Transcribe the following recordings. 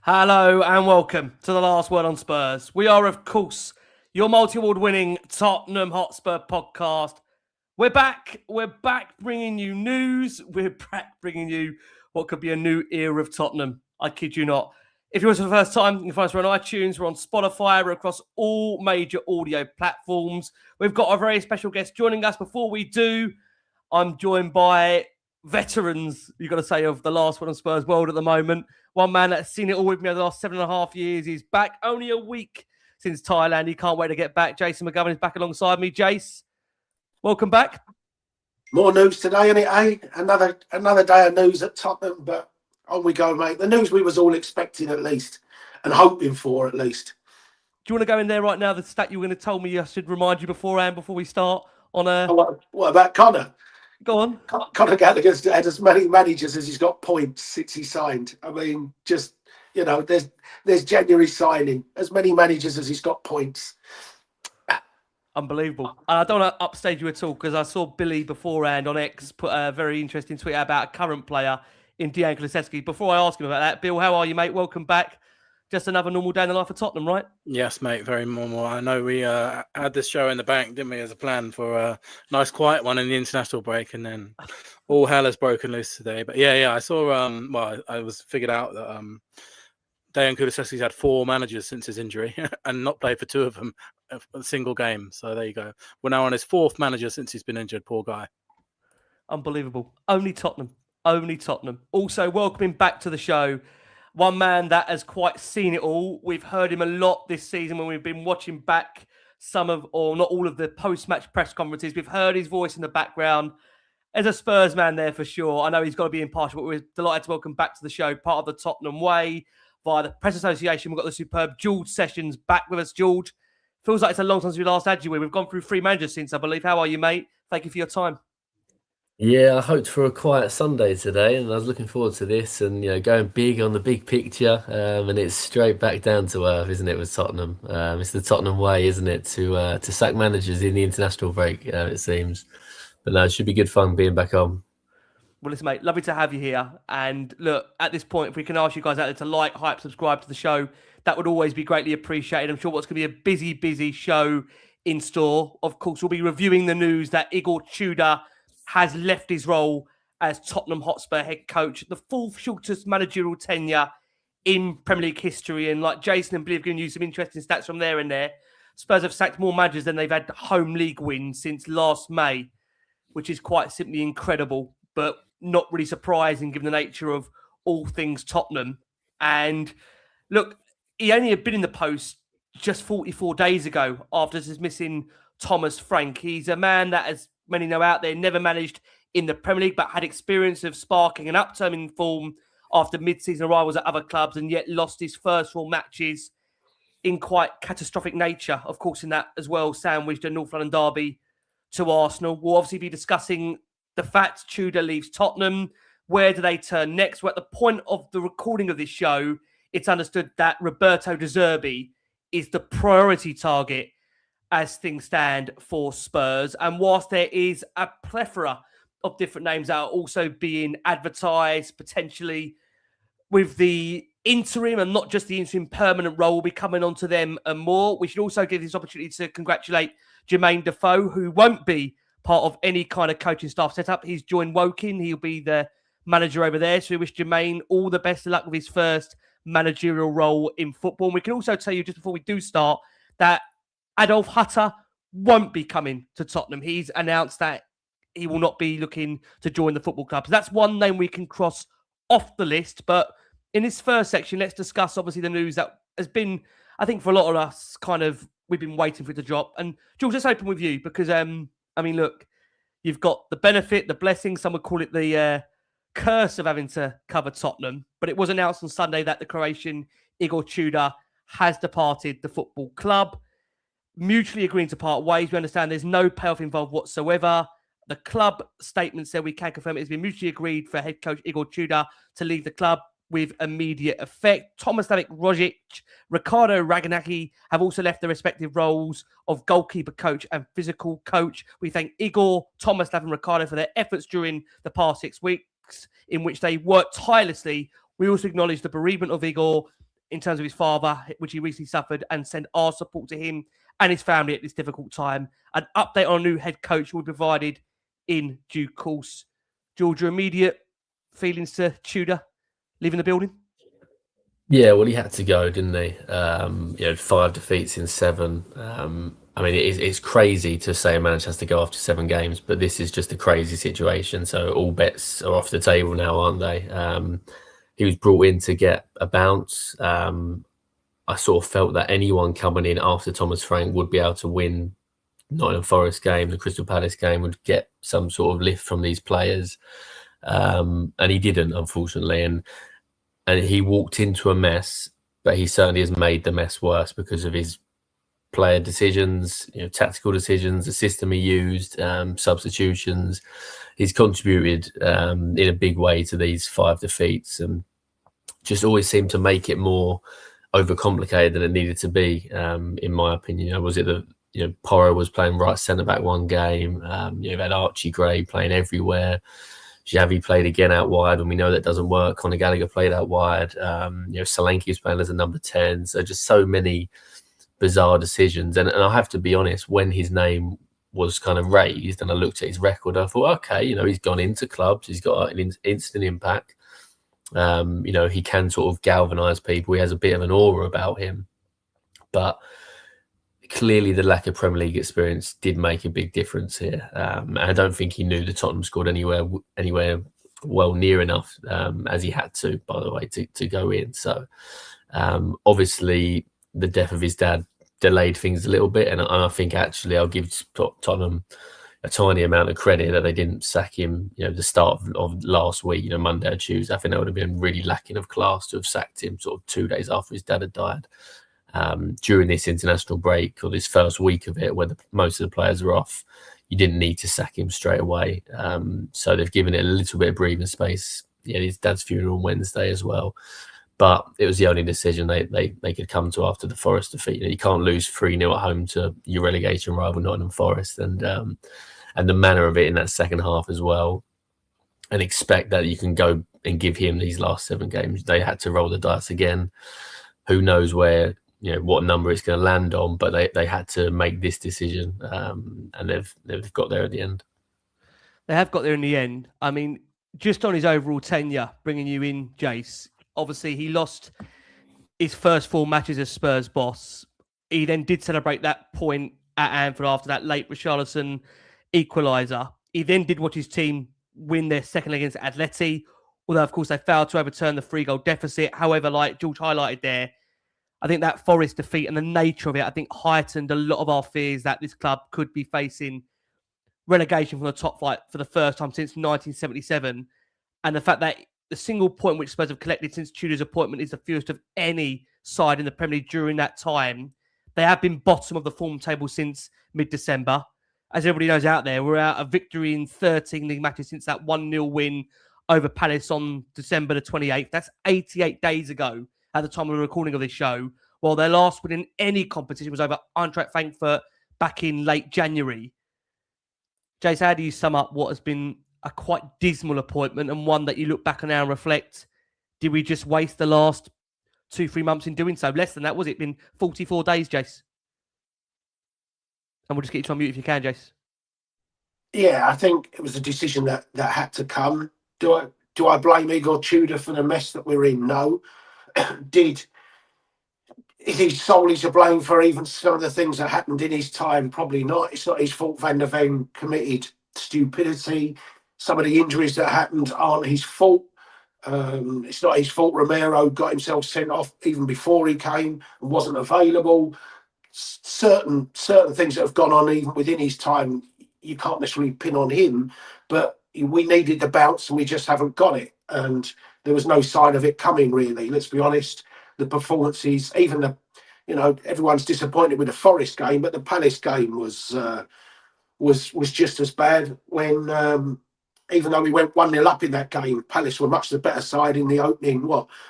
Hello and welcome to the Last Word on Spurs. We are, of course, your multi-award winning Tottenham Hotspur podcast. We're back bringing you news. We're back bringing you what could be a new era of Tottenham. I kid you not. If you're watching for the first time, you can find us on iTunes, we're on Spotify, we're across all major audio platforms. We've got a very special guest joining us. Before we do, I'm joined by veterans, you've got to say, of the Last Word on Spurs world at the moment. One man that's seen it all with me over the last 7.5 years. He's back only a week since Thailand. He can't wait to get back. Jason McGovern is back alongside me. Jace, welcome back. More news today, isn't it, eh? Another day of news at Tottenham, but on we go, mate. The news we was all expecting at least, and hoping for at least. Do you want to go in there right now? The stat you were going to tell me I should remind you beforehand before we start on a... What about Connor? Go on. Conor Gallagher's had as many managers as he's got points since he signed. I mean, just, you know, there's January signing. As many managers as he's got points. Unbelievable. I don't want to upstage you at all because I saw Billie beforehand on X put a very interesting tweet about a current player in Dejan Kulusevski. Before I ask him about that, Bill, how are you, mate? Welcome back. Just another normal day in the life of Tottenham, right? Yes, mate, very normal. I know we had this show in the bank, didn't we, as a plan for a nice quiet one in the international break, and then all hell has broken loose today. But yeah, I saw, I was figured out that Dejan Kulusevski's had 4 managers since his injury and not played for 2 of them a single game. So there you go. We're now on his 4th manager since he's been injured, poor guy. Unbelievable. Only Tottenham. Also, welcoming back to the show, one man that has quite seen it all. We've heard him a lot this season when we've been watching back some of, or not all of, the post-match press conferences. We've heard his voice in the background. As a Spurs man there for sure. I know he's got to be impartial, but we're delighted to welcome back to the show, part of the Tottenham Way, via the Press Association. We've got the superb George Sessions back with us. George, feels like it's a long time since we last had you. We've gone through 3 managers since, I believe. How are you, mate? Thank you for your time. Yeah, I hoped for a quiet Sunday today, and I was looking forward to this and, going big on the big picture. And it's straight back down to earth, isn't it, with Tottenham? It's the Tottenham way, isn't it, to sack managers in the international break, it seems. But no, it should be good fun being back on. Well, listen, mate, lovely to have you here. And look, at this point, if we can ask you guys out there to like, hype, subscribe to the show, that would always be greatly appreciated. I'm sure what's going to be a busy show in store. Of course, we'll be reviewing the news that Igor Tudor has left his role as Tottenham Hotspur head coach, the 4th shortest managerial tenure in Premier League history. And like Jason and Billie have given you some interesting stats from there and there, Spurs have sacked more managers than they've had home league wins since last May, which is quite simply incredible, but not really surprising given the nature of all things Tottenham. And look, he only had been in the post just 44 days ago after dismissing Thomas Frank. He's a man that, as many know out there, never managed in the Premier League, but had experience of sparking an upturn in form after mid-season arrivals at other clubs, and yet lost his first 4 matches in quite catastrophic nature. Of course, in that as well, sandwiched a North London derby to Arsenal. We'll obviously be discussing the fact Tudor leaves Tottenham. Where do they turn next? Well, at the point of the recording of this show, it's understood that Roberto de Zerbi is the priority target as things stand for Spurs. And whilst there is a plethora of different names that are also being advertised, potentially with the interim and not just the interim permanent role, will be coming onto them and more. We should also give this opportunity to congratulate Jermaine Defoe, who won't be part of any kind of coaching staff setup. He's joined Woking. He'll be the manager over there. So we wish Jermaine all the best of luck with his first managerial role in football. And we can also tell you, just before we do start, that Adolf Hutter won't be coming to Tottenham. He's announced that he will not be looking to join the football club. So that's one name we can cross off the list. But in this first section, let's discuss, obviously, the news that has been, I think, for a lot of us, we've been waiting for it to drop. And George, let's open with you because, look, you've got the benefit, the blessing, some would call it the curse of having to cover Tottenham. But it was announced on Sunday that the Croatian Igor Tudor has departed the football club, mutually agreeing to part ways. We understand there's no payoff involved whatsoever. The club statement said we can confirm it has been mutually agreed for head coach Igor Tudor to leave the club with immediate effect. Tomislav Rogic, Ricardo Raganaki have also left their respective roles of goalkeeper coach and physical coach. We thank Igor, Tomislav and Ricardo for their efforts during the past 6 weeks in which they worked tirelessly. We also acknowledge the bereavement of Igor in terms of his father, which he recently suffered, and send our support to him and his family at this difficult time. An update on a new head coach will be provided in due course. George, your immediate feelings to Tudor leaving the building? Yeah, well, he had to go, didn't he? 5 defeats in 7. I mean, it's crazy to say a manager has to go after 7 games, but this is just a crazy situation. So all bets are off the table now, aren't they? He was brought in to get a bounce. I sort of felt that anyone coming in after Thomas Frank would be able to win Nottingham Forest game, the Crystal Palace game, would get some sort of lift from these players. And he didn't, unfortunately. And he walked into a mess, but he certainly has made the mess worse because of his player decisions, tactical decisions, the system he used, substitutions. He's contributed in a big way to these 5 defeats, and just always seemed to make it more overcomplicated than it needed to be, in my opinion. Was it that Porro was playing right centre back one game? You've had Archie Gray playing everywhere. Xavi played again out wide, and we know that doesn't work. Conor Gallagher played out wide. Solanke was playing as a number 10. So just so many bizarre decisions. And I have to be honest, when his name was kind of raised and I looked at his record, I thought, okay, he's gone into clubs. He's got an instant impact. He can sort of galvanise people. He has a bit of an aura about him. But clearly the lack of Premier League experience did make a big difference here. I don't think he knew the Tottenham squad anywhere well near enough, as he had to, by the way, to go in. So obviously the death of his dad delayed things a little bit. And I think actually I'll give Tottenham a tiny amount of credit that they didn't sack him, the start of last week, Monday or Tuesday. I think that would have been really lacking of class to have sacked him sort of 2 days after his dad had died. During this international break, or this first week of it, where most of the players are off, you didn't need to sack him straight away. So they've given it a little bit of breathing space. He had his dad's funeral on Wednesday as well. But it was the only decision they could come to after the Forest defeat. You can't lose 3-0 at home to your relegation rival Nottingham Forest, and the manner of it in that second half as well, and expect that you can go and give him these last 7 games. They had to roll the dice again. Who knows where, what number it's going to land on, but they had to make this decision, and they've got there at the end. They have got there in the end. I mean, just on his overall tenure, bringing you in, Jace, obviously he lost his first 4 matches as Spurs boss. He then did celebrate that point at Anfield after that late Richarlison equaliser. He then did watch his team win their second leg against Atleti, although of course they failed to overturn the 3-goal deficit. However, like George highlighted there, I think that Forest defeat and the nature of it, I think, heightened a lot of our fears that this club could be facing relegation from the top flight for the first time since 1977. And the fact that the single point which Spurs have collected since Tudor's appointment is the fewest of any side in the Premier League during that time. They have been bottom of the form table since mid-December. As everybody knows out there, we're out a victory in 13 league matches since that 1-0 win over Palace on December the 28th. That's 88 days ago at the time of the recording of this show, while their last win in any competition was over Eintracht Frankfurt back in late January. Jace, how do you sum up what has been a quite dismal appointment, and one that you look back on now and reflect, did we just waste the last 2-3 months in doing so? Less than that, was it? Been 44 days, Jace? And we'll just get you to unmute if you can, Jace. Yeah, I think it was a decision that had to come. Do I blame Igor Tudor for the mess that we're in? No. Is he solely to blame for even some of the things that happened in his time? Probably not. It's not his fault Van der Ven committed stupidity. Some of the injuries that happened aren't his fault. It's not his fault Romero got himself sent off even before he came and wasn't available. Certain things that have gone on even within his time, you can't necessarily pin on him, but we needed the bounce and we just haven't got it. And there was no sign of it coming, really. Let's be honest. The performances, even everyone's disappointed with the Forest game, but the Palace game was just as bad. When even though we went 1-0 up in that game, Palace were much the better side in the opening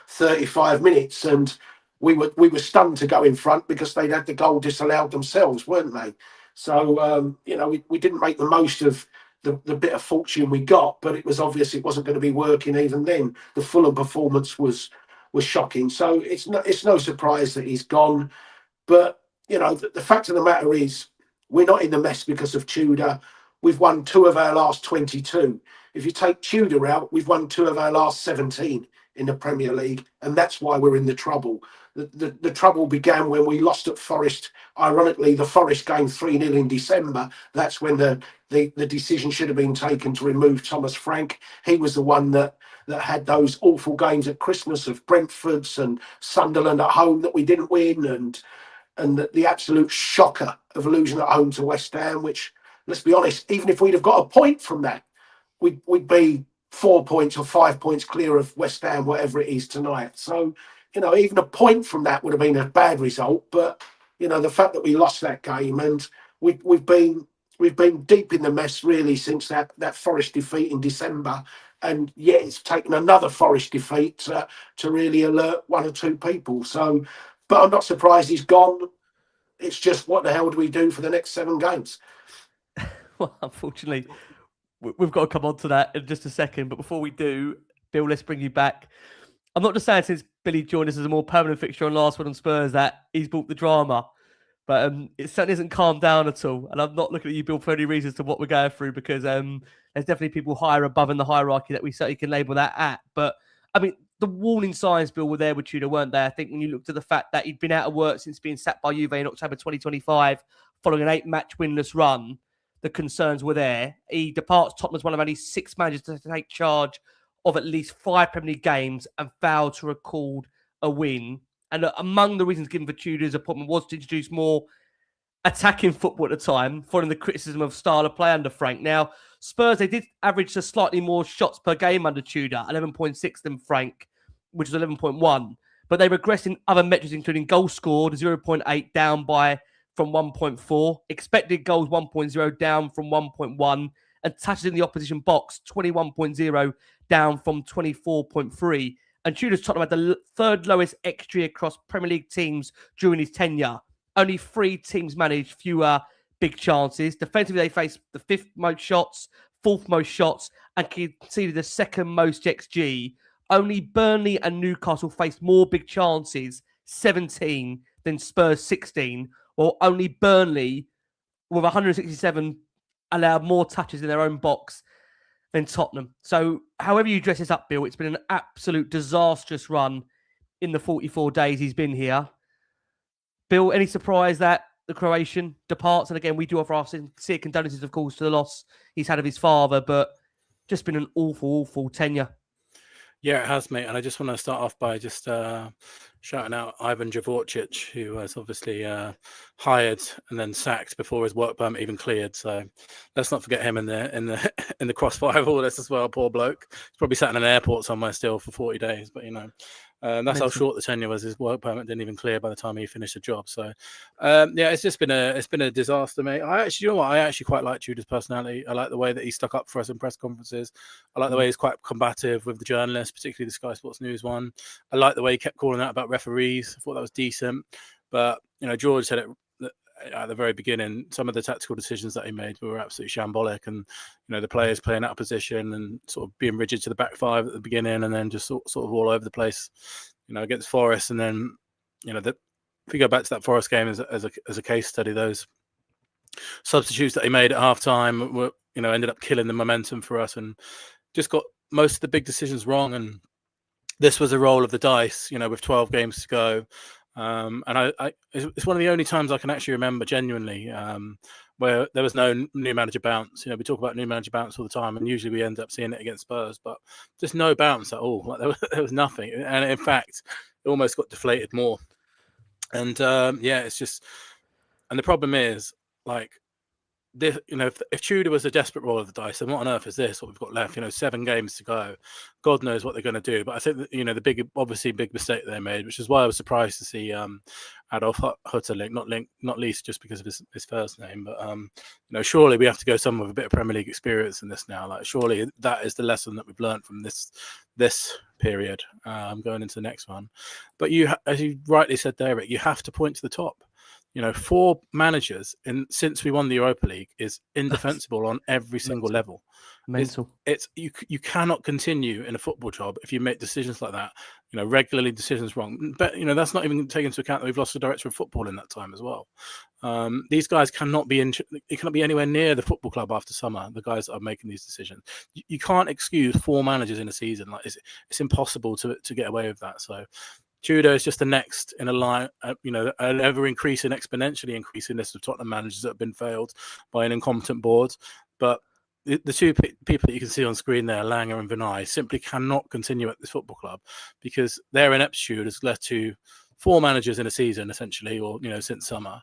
35 minutes, and we were stunned to go in front because they'd had the goal disallowed themselves, weren't they? So we didn't make the most of the bit of fortune we got, but it was obvious it wasn't going to be working even then. The Fulham performance was was shocking. So it's no surprise that he's gone. But the fact of the matter is, we're not in the mess because of Tudor. We've won 2 of our last 22. If you take Tudor out, we've won 2 of our last 17 in the Premier League, and that's why we're in the trouble. The trouble began when we lost at Forest. Ironically, the Forest game 3-0 in December. That's when the decision should have been taken to remove Thomas Frank. He was the one that had those awful games at Christmas of Brentford's and Sunderland at home that we didn't win, and the absolute shocker of losing at home to West Ham, which, let's be honest, even if we'd have got a point from that, we'd be 4 points or 5 points clear of West Ham, whatever it is tonight. So, even a point from that would have been a bad result. But, the fact that we lost that game, and we've been deep in the mess really since that Forest defeat in December. And yet it's taken another Forest defeat to really alert 1 or 2 people. So, but I'm not surprised he's gone. It's just, what the hell do we do for the next 7 games? Well, unfortunately, we've got to come on to that in just a second. But before we do, Bill, let's bring you back. I'm not just saying since Billie joined us as a more permanent fixture on Last Word on Spurs that he's brought the drama. But it certainly isn't calmed down at all. And I'm not looking at you, Bill, for any reasons to what we're going through, because there's definitely people higher above in the hierarchy that we certainly can label that at. But, I mean, the warning signs, Bill, were there with Tudor, weren't they? I think when you looked at the fact that he'd been out of work since being sacked by Juve in October 2025, following an 8-match winless run, the concerns were there. He departs Tottenham as one of only 6 managers to take charge of at least 5 Premier League games and failed to record a win. And among the reasons given for Tudor's appointment was to introduce more attacking football at the time, following the criticism of style of play under Frank. Now, Spurs, they did average a slightly more shots per game under Tudor, 11.6 than Frank, which was 11.1. But they regressed in other metrics, including goals scored, 0.8, down from 1.4. Expected goals, 1.0, down from 1.1. And touches in the opposition box, 21.0, down from 24.3. And Tudor's Tottenham had the 3rd lowest XG across Premier League teams during his tenure. Only 3 teams managed fewer big chances. Defensively, they faced the 5th most shots, 4th most shots, and conceded the 2nd most XG. Only Burnley and Newcastle faced more big chances, 17, than Spurs 16, while only Burnley, with 167, allowed more touches in their own box than Tottenham. So however you dress this up, Bill, it's been an absolute disastrous run in the 44 days he's been here. Bill, any surprise that the Croatian departs? And again, we do offer our sincere condolences, of course, to the loss he's had of his father, but just been an awful, awful tenure. Yeah, it has, mate. And I just want to start off by just shouting out Ivan Javorcic, who was obviously hired and then sacked before his work permit even cleared. So let's not forget him in the crossfire of all this as well. Poor bloke. He's probably sat in an airport somewhere still for 40 days, but that's how short the tenure was. His work permit didn't even clear by the time he finished the job. So, it's just been a disaster, mate. I actually quite like Tudor's personality. I like the way that he stuck up for us in press conferences. I like the way he's quite combative with the journalists, particularly the Sky Sports News one. I like the way he kept calling out about referees. I thought that was decent. But George said it at the very beginning. Some of the tactical decisions that he made were absolutely shambolic, and the players playing out of position and sort of being rigid to the back 5 at the beginning, and then just sort of all over the place, against Forest. And then if you go back to that Forest game as a case study, those substitutes that he made at half time were ended up killing the momentum for us, and just got most of the big decisions wrong. And this was a roll of the dice, with 12 games to go. And it's one of the only times I can actually remember genuinely where there was no new manager bounce. We talk about new manager bounce all the time, and usually we end up seeing it against Spurs, but just no bounce at all. Like there was nothing, and in fact, it almost got deflated more. And it's just, and the problem is, like, this, if Tudor was a desperate roll of the dice, then what on earth is this? What we've got left? 7 games to go. God knows what they're going to do. But I think that, the big mistake they made, which is why I was surprised to see Adolf Hutter not least just because of his first name. But surely we have to go someone with a bit of Premier League experience in this now. Like, surely that is the lesson that we've learned from this period going into the next one. But as you rightly said there, Rick, you have to point to the top. 4 managers since we won the Europa League is indefensible on every single level. Mental. It's you cannot continue in a football job if you make decisions like that. Regularly decisions wrong. But that's not even taking into account that we've lost the director of football in that time as well. These guys cannot be anywhere near the football club after summer. The guys that are making these decisions, you can't excuse 4 managers in a season. Like it's impossible to get away with that. So Tudor is just the next in a line, an exponentially increasing list of Tottenham managers that have been failed by an incompetent board. But the 2 people that you can see on screen there, Langer and Vinay, simply cannot continue at this football club because their ineptitude has led to 4 managers in a season, essentially, or since summer,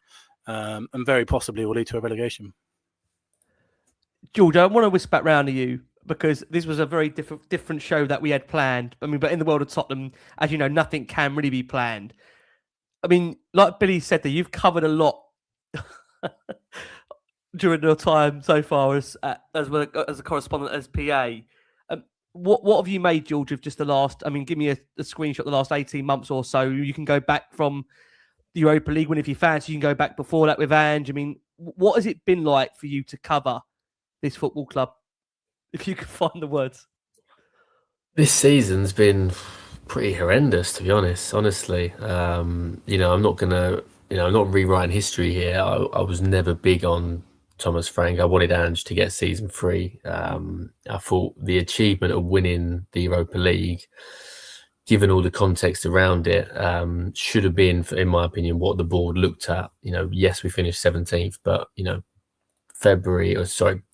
and very possibly will lead to a relegation. George, I want to whisper back round to you because this was a very different show that we had planned. I mean, but in the world of Tottenham, as you know, nothing can really be planned. I mean, like Billie said there, you've covered a lot during your time so far as a correspondent, as PA. What have you made, George, of just the last, give me a screenshot of the last 18 months or so. You can go back from the Europa League win if you fancy. You can go back before that with Ange. I mean, what has it been like for you to cover this football club, if you can find the words? This season's been pretty horrendous, to be honest, honestly. I'm not rewriting history here. I was never big on Thomas Frank. I wanted Ange to get season 3. I thought the achievement of winning the Europa League, given all the context around it, should have been, in my opinion, what the board looked at. Yes, we finished 17th, but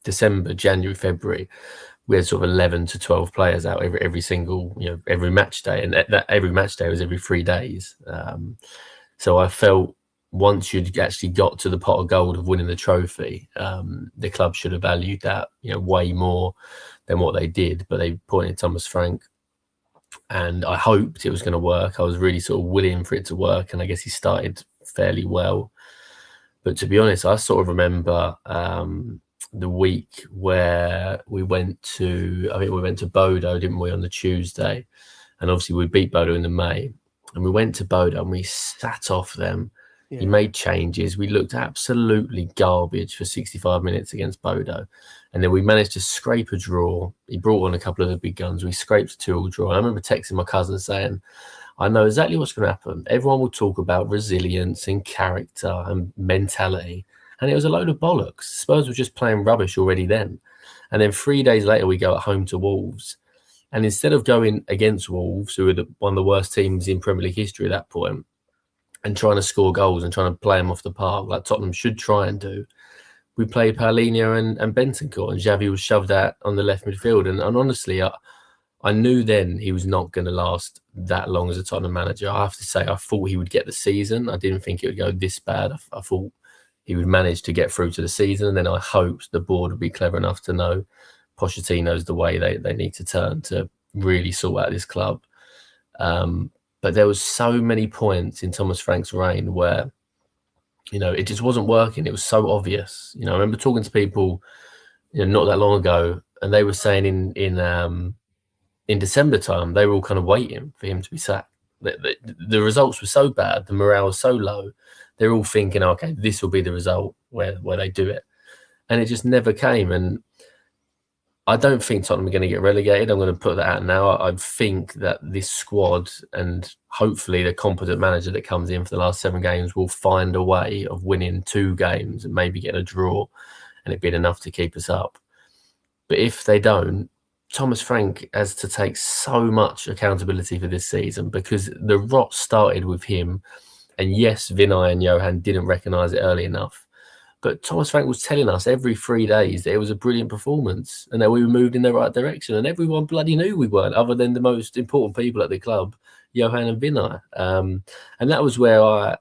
December, January, February, we had sort of 11 to 12 players out every single, every match day, and that every match day was every 3 days. So I felt once you'd actually got to the pot of gold of winning the trophy, the club should have valued that, way more than what they did. But they appointed Thomas Frank, and I hoped it was going to work. I was really sort of willing for it to work, and I guess he started fairly well. But to be honest, I sort of remember the week where we went to Bodo, didn't we, on the Tuesday? And obviously we beat Bodo in the May. And we went to Bodo and we sat off them. Yeah. He made changes. We looked absolutely garbage for 65 minutes against Bodo. And then we managed to scrape a draw. He brought on a couple of the big guns. We scraped a 2-2 draw. And I remember texting my cousin saying, I know exactly what's going to happen. Everyone will talk about resilience and character and mentality. And it was a load of bollocks. Spurs were just playing rubbish already then. And then 3 days later, we go at home to Wolves. And instead of going against Wolves, who were one of the worst teams in Premier League history at that point, and trying to score goals and trying to play them off the park, like Tottenham should try and do, we played Paulinho and Bentancur, and Xavi was shoved out on the left midfield. And honestly, I knew then he was not going to last that long as a Tottenham manager. I have to say, I thought he would get the season. I didn't think it would go this bad. I thought he would manage to get through to the season. And then I hoped the board would be clever enough to know Pochettino's the way they need to turn to really sort out this club. But there was so many points in Thomas Frank's reign where, it just wasn't working. It was so obvious. I remember talking to people, not that long ago, and they were saying in December time, they were all kind of waiting for him to be sacked. The results were so bad, the morale was so low. They're all thinking, okay, this will be the result where they do it. And it just never came. And I don't think Tottenham are going to get relegated. I'm going to put that out now. I think that this squad and hopefully the competent manager that comes in for the last 7 games will find a way of winning 2 games and maybe get a draw and it being enough to keep us up. But if they don't, Thomas Frank has to take so much accountability for this season because the rot started with him. And yes, Vinay and Johan didn't recognise it early enough. But Thomas Frank was telling us every 3 days that it was a brilliant performance and that we were moved in the right direction. And everyone bloody knew we weren't, other than the most important people at the club, Johan and Vinay. And that was where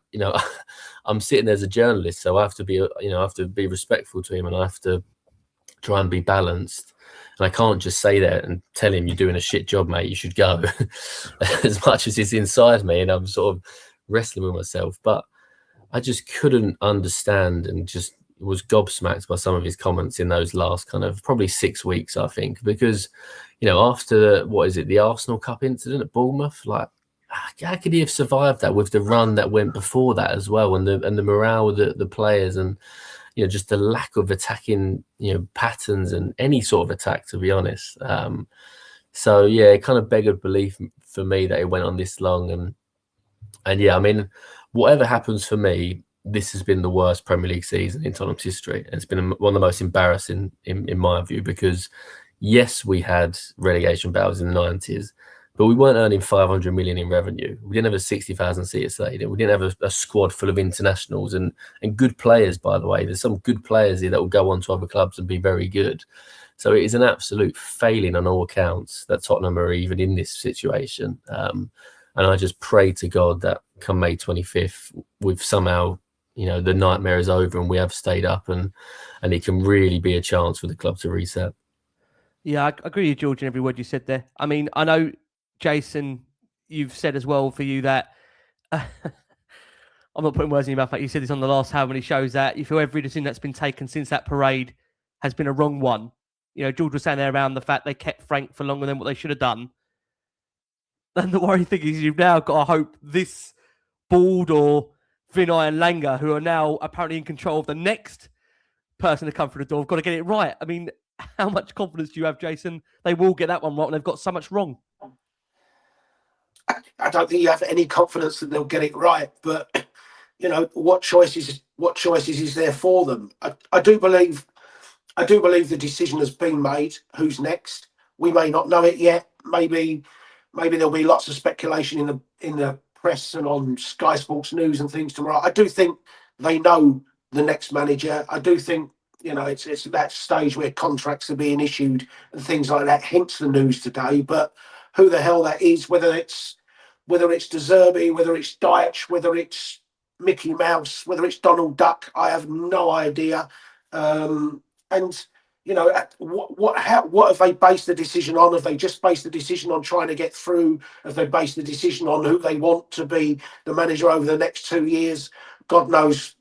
I'm sitting as a journalist, so I have to be, respectful to him, and I have to try and be balanced. And I can't just say that and tell him, you're doing a shit job, mate, you should go. As much as it's inside me and I'm sort of wrestling with myself. But I just couldn't understand and just was gobsmacked by some of his comments in those last kind of probably 6 weeks, I think, because, after the Arsenal Cup incident at Bournemouth, how could he have survived that with the run that went before that as well, and the morale of the players, and just the lack of attacking patterns and any sort of attack, to be honest. So yeah, it kind of beggared belief for me that it went on this long, and yeah, I mean, whatever happens for me, this has been the worst Premier League season in Tottenham's history, and it's been one of the most embarrassing in my view, because yes, we had relegation battles in the 90s, but we weren't earning 500 million in revenue. We didn't have a 60,000 seat stadium. We didn't have a squad full of internationals and good players, by the way. There's some good players here that will go on to other clubs and be very good. So it is an absolute failing on all accounts that Tottenham are even in this situation. And I just pray to God that come May 25th, we've somehow, the nightmare is over and we have stayed up, and it can really be a chance for the club to reset. Yeah, I agree with George in every word you said there. I mean, I know, Jason, you've said as well for you that I'm not putting words in your mouth, but you said this on the last how many shows, that you feel every decision that's been taken since that parade has been a wrong one. George was saying there around the fact they kept Frank for longer than what they should have done. And the worrying thing is you've now got to hope this board or Vinay and Langer, who are now apparently in control of the next person to come through the door, have got to get it right. I mean, how much confidence do you have, Jason? They will get that one right, and they've got so much wrong. I don't think you have any confidence that they'll get it right, but what choices is there for them? I do believe the decision has been made. Who's next? We may not know it yet. Maybe there'll be lots of speculation in the press and on Sky Sports News and things tomorrow. I do think they know the next manager. I do think it's that stage where contracts are being issued and things like that. Hence the news today. But who the hell that is? Whether it's De Zerbi, whether it's Deitch, whether it's Mickey Mouse, whether it's Donald Duck, I have no idea. What have they based the decision on? Have they just based the decision on trying to get through? Have they based the decision on who they want to be the manager over the next 2 years? God knows.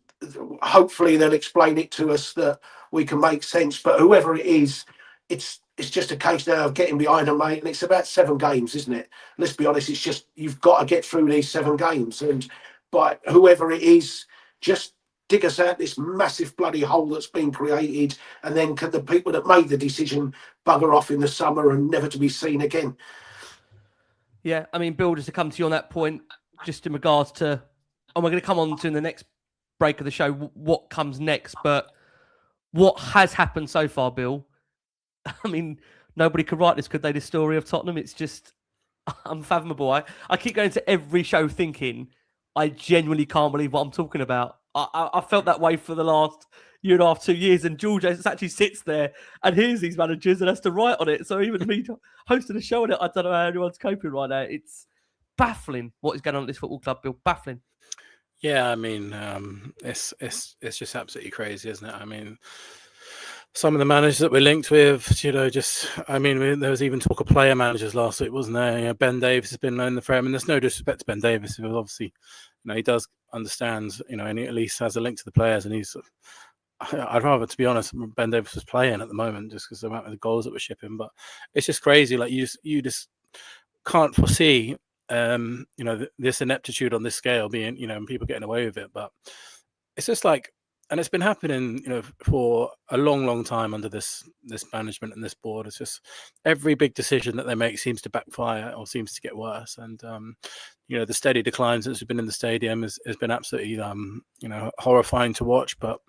Hopefully they'll explain it to us that we can make sense. But whoever it is, it's just a case now of getting behind them, mate. And it's about 7 games, isn't it? Let's be honest. It's just you've got to get through these 7 games, and by whoever it is, just dig us out this massive bloody hole that's been created, and then can the people that made the decision bugger off in the summer and never to be seen again. Yeah, I mean, Bill, just to come to you on that point, just in regards to, and we're going to come on to in the next break of the show what comes next, but what has happened so far, Bill? I mean, nobody could write this, could they? The story of Tottenham, it's just unfathomable. I keep going to every show thinking I genuinely can't believe what I'm talking about. I felt that way for the last year and a half, 2 years, and George actually sits there and hears these managers and has to write on it. So even me hosting a show on it, I don't know how anyone's coping right now. It's baffling what is going on at this football club, Bill. Baffling. Yeah, I mean, it's just absolutely crazy, isn't it? I mean, some of the managers that we're linked with, there was even talk of player managers last week, wasn't there? Ben Davis has been in the frame, and there's no disrespect to Ben Davis. He was obviously, he does understand, and he at least has a link to the players, and I'd rather, to be honest, Ben Davis was playing at the moment just because of the amount of the goals that we're shipping. But it's just crazy. Like you just can't foresee, this ineptitude on this scale being, and people getting away with it. But it's just like, and it's been happening, for a long, long time under this management and this board. It's just every big decision that they make seems to backfire or seems to get worse. And, the steady decline since we've been in the stadium has been absolutely, horrifying to watch. But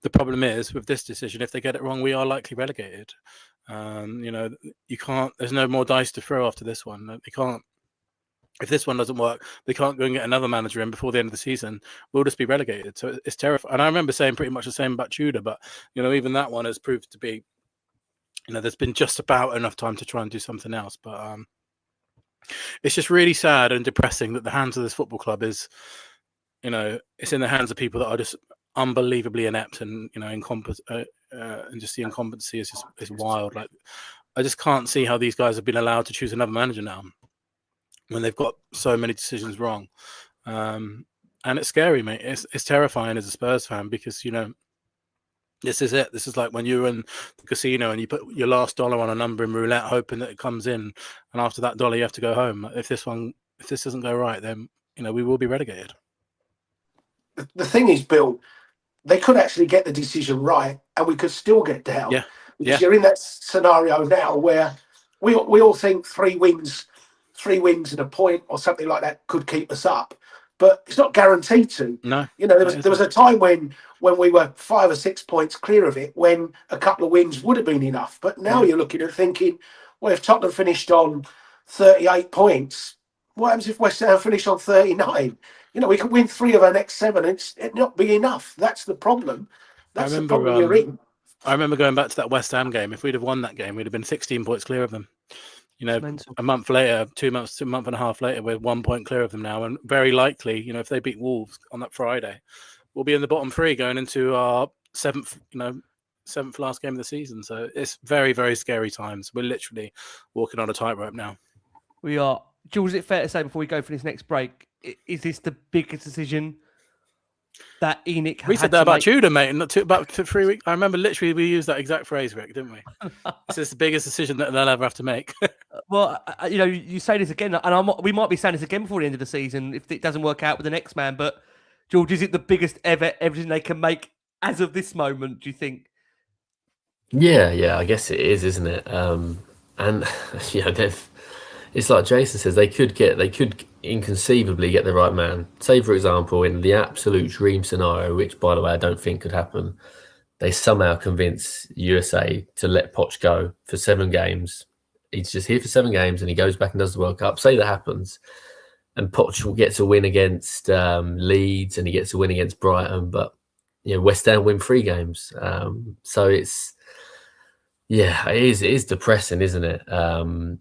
the problem is with this decision, if they get it wrong, we are likely relegated. You can't, there's no more dice to throw after this one. They can't, if this one doesn't work, they can't go and get another manager in before the end of the season. We'll just be relegated. So it's terrifying. And I remember saying pretty much the same about Tudor, but, even that one has proved to be, there's been just about enough time to try and do something else. But it's just really sad and depressing that the hands of this football club is, it's in the hands of people that are just unbelievably inept and, incompetent, and just the incompetency is wild. Like, I just can't see how these guys have been allowed to choose another manager now when they've got so many decisions wrong. And it's scary, mate. It's terrifying as a Spurs fan because, this is it. This is like when you're in the casino and you put your last dollar on a number in roulette, hoping that it comes in. And after that dollar, you have to go home. If this one if this doesn't go right, then we will be relegated. The thing is, Bill, they could actually get the decision right, and we could still get down. Yeah. Because you're in that scenario now where we all think 3 wins and a point or something like that could keep us up, but it's not guaranteed to. No. There was a time when we were 5 or 6 points clear of it, when a couple of wins would have been enough. But now you're looking and thinking, well, if Tottenham finished on 38 points, what happens if West Ham finish on 39? We could win 3 of our next 7, and it not be enough. That's the problem. That's the problem you're in. I remember going back to that West Ham game. If we'd have won that game, we'd have been 16 points clear of them. A month later, 2 months, a month and a half later, we're 1 point clear of them now. And very likely, if they beat Wolves on that Friday, we'll be in the bottom 3 going into our seventh last game of the season. So it's very, very scary times. We're literally walking on a tightrope now. We are. Jules, is it fair to say before we go for this next break, is this the biggest decision that ENIC We said that about Tudor, mate, about 3 weeks. I remember literally we used that exact phrase, Rick, didn't we? This is the biggest decision that they'll ever have to make. Well, you say this again, and we might be saying this again before the end of the season if it doesn't work out with the next man. But George, is it the biggest everything they can make as of this moment? Do you think? Yeah, I guess it is, isn't it? And it's like Jason says, they could inconceivably get the right man. Say, for example, in the absolute dream scenario, which, by the way, I don't think could happen, they somehow convince USA to let Poch go for 7 games. He's just here for 7 games and he goes back and does the World Cup. Say that happens, and Poch will get to win against Leeds and he gets to win against Brighton, but West Ham win 3 games. So it is depressing, isn't it? And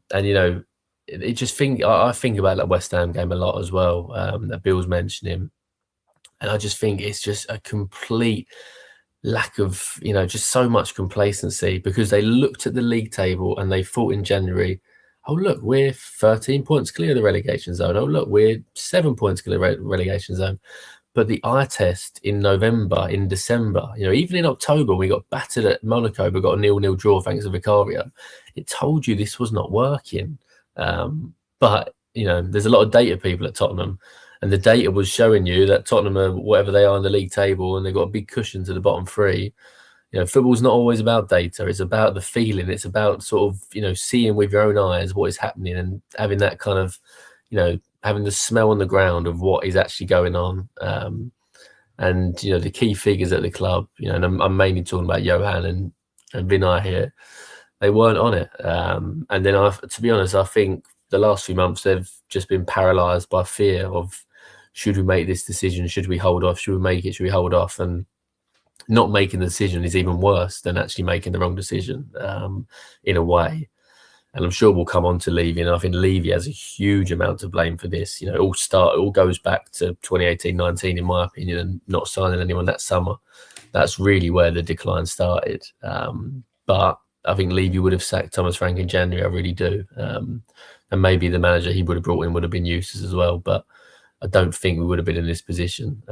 I think about that West Ham game a lot as well, that Bill's mentioning, and I just think it's just a complete lack of just so much complacency, because they looked at the league table and they thought in January, oh look, we're 13 points clear of the relegation zone, oh look, we're 7 points clear of the relegation zone. But the eye test in November, in December, even in October, we got battered at Monaco, but got a 0-0 draw thanks to Vicario. It told you this was not working. But there's a lot of data people at Tottenham, and the data was showing you that Tottenham are whatever they are in the league table, and they've got a big cushion to the bottom 3. Football's not always about data. It's about the feeling. It's about sort of seeing with your own eyes what is happening and having that kind of having the smell on the ground of what is actually going on. And the key figures at the club, and I'm mainly talking about Johan and Vinay here, they weren't on it. And then to be honest, I think the last few months they've just been paralysed by fear of, should we make this decision? Should we hold off? Should we make it? Should we hold off? And not making the decision is even worse than actually making the wrong decision, in a way. And I'm sure we'll come on to Levy, and I think Levy has a huge amount to blame for this. It all goes back to 2018-19, in my opinion, and not signing anyone that summer. That's really where the decline started. But I think Levy would have sacked Thomas Frank in January. I really do. And maybe the manager he would have brought in would have been useless as well. But I don't think we would have been in this position.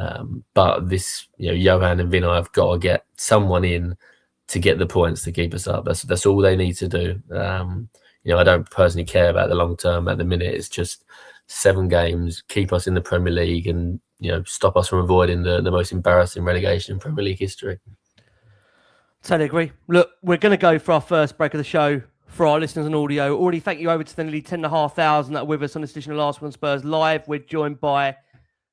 But this, Johan and Vinay have got to get someone in to get the points to keep us up. That's all they need to do. I don't personally care about the long term at the minute. It's just 7 games, keep us in the Premier League, and stop us from avoiding the most embarrassing relegation in Premier League history. Totally agree. Look, we're going to go for our first break of the show. For our listeners on audio, already thank you over to the nearly 10,500 that are with us on this edition of Last One Spurs Live. We're joined by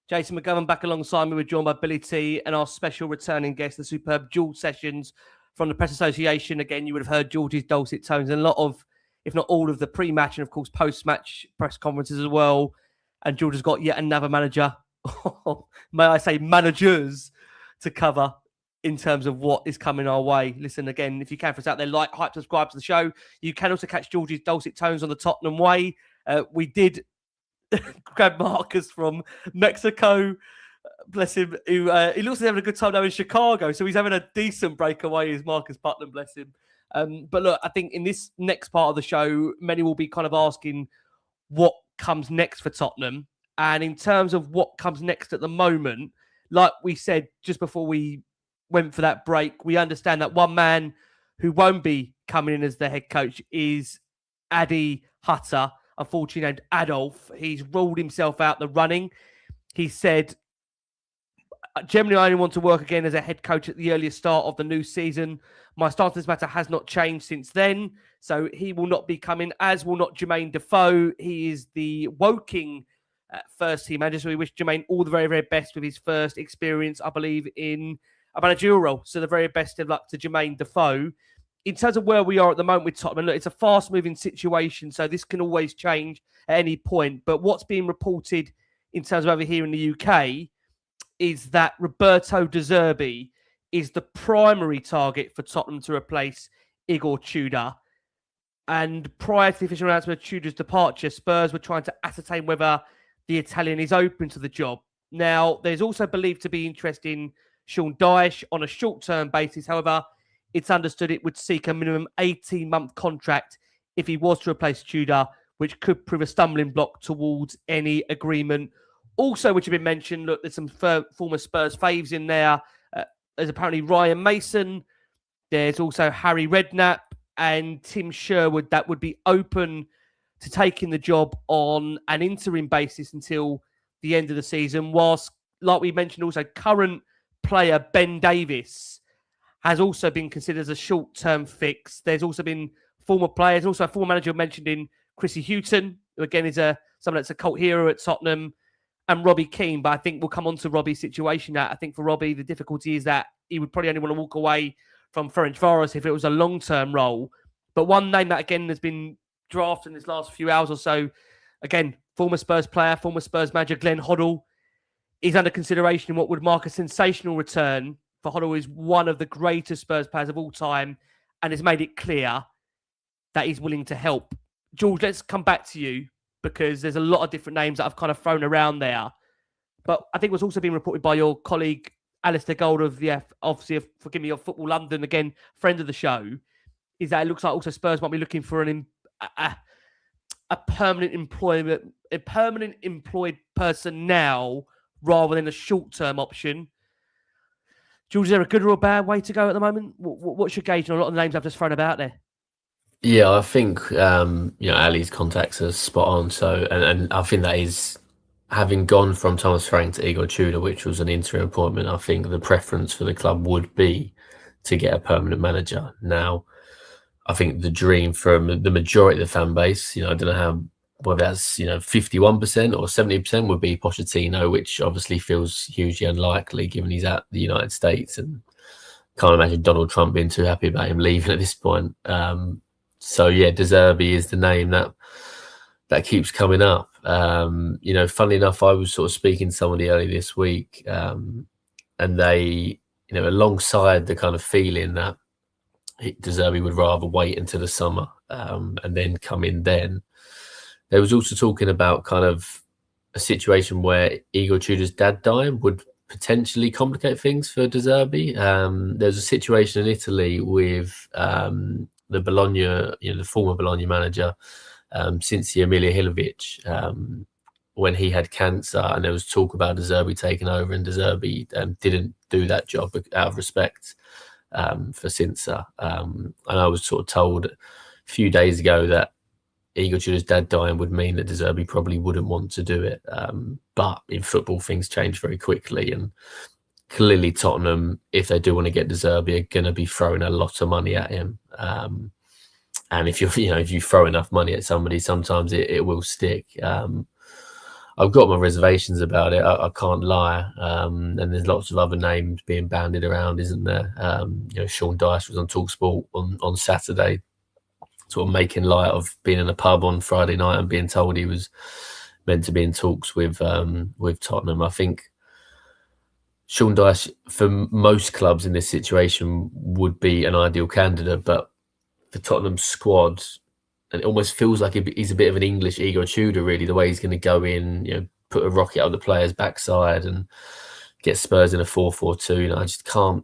Jason McGovern back alongside me. We're joined by Billie T and our special returning guest, the superb George Sessions from the Press Association. Again, you would have heard George's dulcet tones and a lot of, if not all of the pre-match and, of course, post-match press conferences as well. And George has got yet another manager, may I say managers, to cover in terms of what is coming our way. Listen, again, if you can for us out there, like, hype, subscribe to the show. You can also catch George's dulcet tones on the Tottenham Way. We did grab Marcus from Mexico, bless him, who he looks like he's having a good time now in Chicago. So he's having a decent breakaway, is Marcus Putnam, bless him. But look, I think in this next part of the show, many will be kind of asking what comes next for Tottenham. And in terms of what comes next at the moment, like we said just before we went for that break, we understand that one man who won't be coming in as the head coach is Adi Hutter. unfortunately named Adolf. He's ruled himself out the running. He said, generally, I only want to work again as a head coach at the earliest start of the new season. My stance on this matter has not changed since then. So he will not be coming, as will not Jermaine Defoe. He is the Woking first team manager. So we wish Jermaine all the very, very best with his first experience, I believe, in a managerial role. So the very best of luck to Jermaine Defoe. In terms of where we are at the moment with Tottenham, look, it's a fast-moving situation, so this can always change at any point. But what's being reported in terms of over here in the UK is that Roberto de Zerbi is the primary target for Tottenham to replace Igor Tudor. And prior to the official announcement of Tudor's departure, Spurs were trying to ascertain whether the Italian is open to the job. Now, there's also believed to be interest in Sean Dyche on a short-term basis. However, it's understood it would seek a minimum 18-month contract if he was to replace Tudor, which could prove a stumbling block towards any agreement. Also, which have been mentioned, look, there's some former Spurs faves in there. There's apparently Ryan Mason. There's also Harry Redknapp and Tim Sherwood that would be open to taking the job on an interim basis until the end of the season. Whilst, like we mentioned, also current player Ben Davis has also been considered as a short-term fix. There's also been former players, also a former manager mentioned in Chrissy Houghton, who again is someone that's a cult hero at Tottenham, and Robbie Keane. But I think we'll come on to Robbie's situation. I think for Robbie, the difficulty is that he would probably only want to walk away from Ferencváros if it was a long-term role. But one name that, again, has been drafted in this last few hours or so, again, former Spurs player, former Spurs manager Glenn Hoddle, is under consideration in what would mark a sensational return. For Hoddle is one of the greatest Spurs players of all time and has made it clear that he's willing to help. George, let's come back to you because there's a lot of different names that I've kind of thrown around there. But I think what's also been reported by your colleague, Alistair Gold of the obviously, forgive me, of Football London, again, friend of the show, is that it looks like also Spurs might be looking for a permanent employed person now rather than a short-term option. George, is there a good or a bad way to go at the moment? What's your gauge on a lot of the names I've just thrown about there? Yeah, I think Ali's contacts are spot on. So, and I think that is, having gone from Thomas Frank to Igor Tudor, which was an interim appointment, I think the preference for the club would be to get a permanent manager. Now, I think the dream from the majority of the fan base, I don't know whether that's 51% or 70% would be Pochettino, which obviously feels hugely unlikely given he's at the United States, and can't imagine Donald Trump being too happy about him leaving at this point. So yeah, De Zerbi is the name that keeps coming up. Funnily enough, I was sort of speaking to somebody earlier this week, and they, alongside the kind of feeling that De Zerbi would rather wait until the summer and then come in then. There was also talking about kind of a situation where Igor Tudor's dad dying would potentially complicate things for De Zerbi. There's a situation in Italy with the Bologna, the former Bologna manager, Cinzia Milivojevic, when he had cancer, and there was talk about De Zerbi taking over, and De Zerbi didn't do that job out of respect for Cinzia. And I was sort of told a few days ago that Igor Tudor's dad dying would mean that De Zerbi probably wouldn't want to do it. But in football, things change very quickly. And clearly Tottenham, if they do want to get De Zerbi, are going to be throwing a lot of money at him. And if you throw enough money at somebody, sometimes it will stick. I've got my reservations about it. I can't lie. And there's lots of other names being bandied around, isn't there? Sean Dyche was on TalkSport on Saturday, sort of making light of being in a pub on Friday night and being told he was meant to be in talks with Tottenham. I think Sean Dyche, for most clubs in this situation, would be an ideal candidate, but for Tottenham's squad, and it almost feels like he's a bit of an English Igor Tudor, really, the way he's going to go in, put a rocket up the player's backside and get Spurs in a 4-4-2.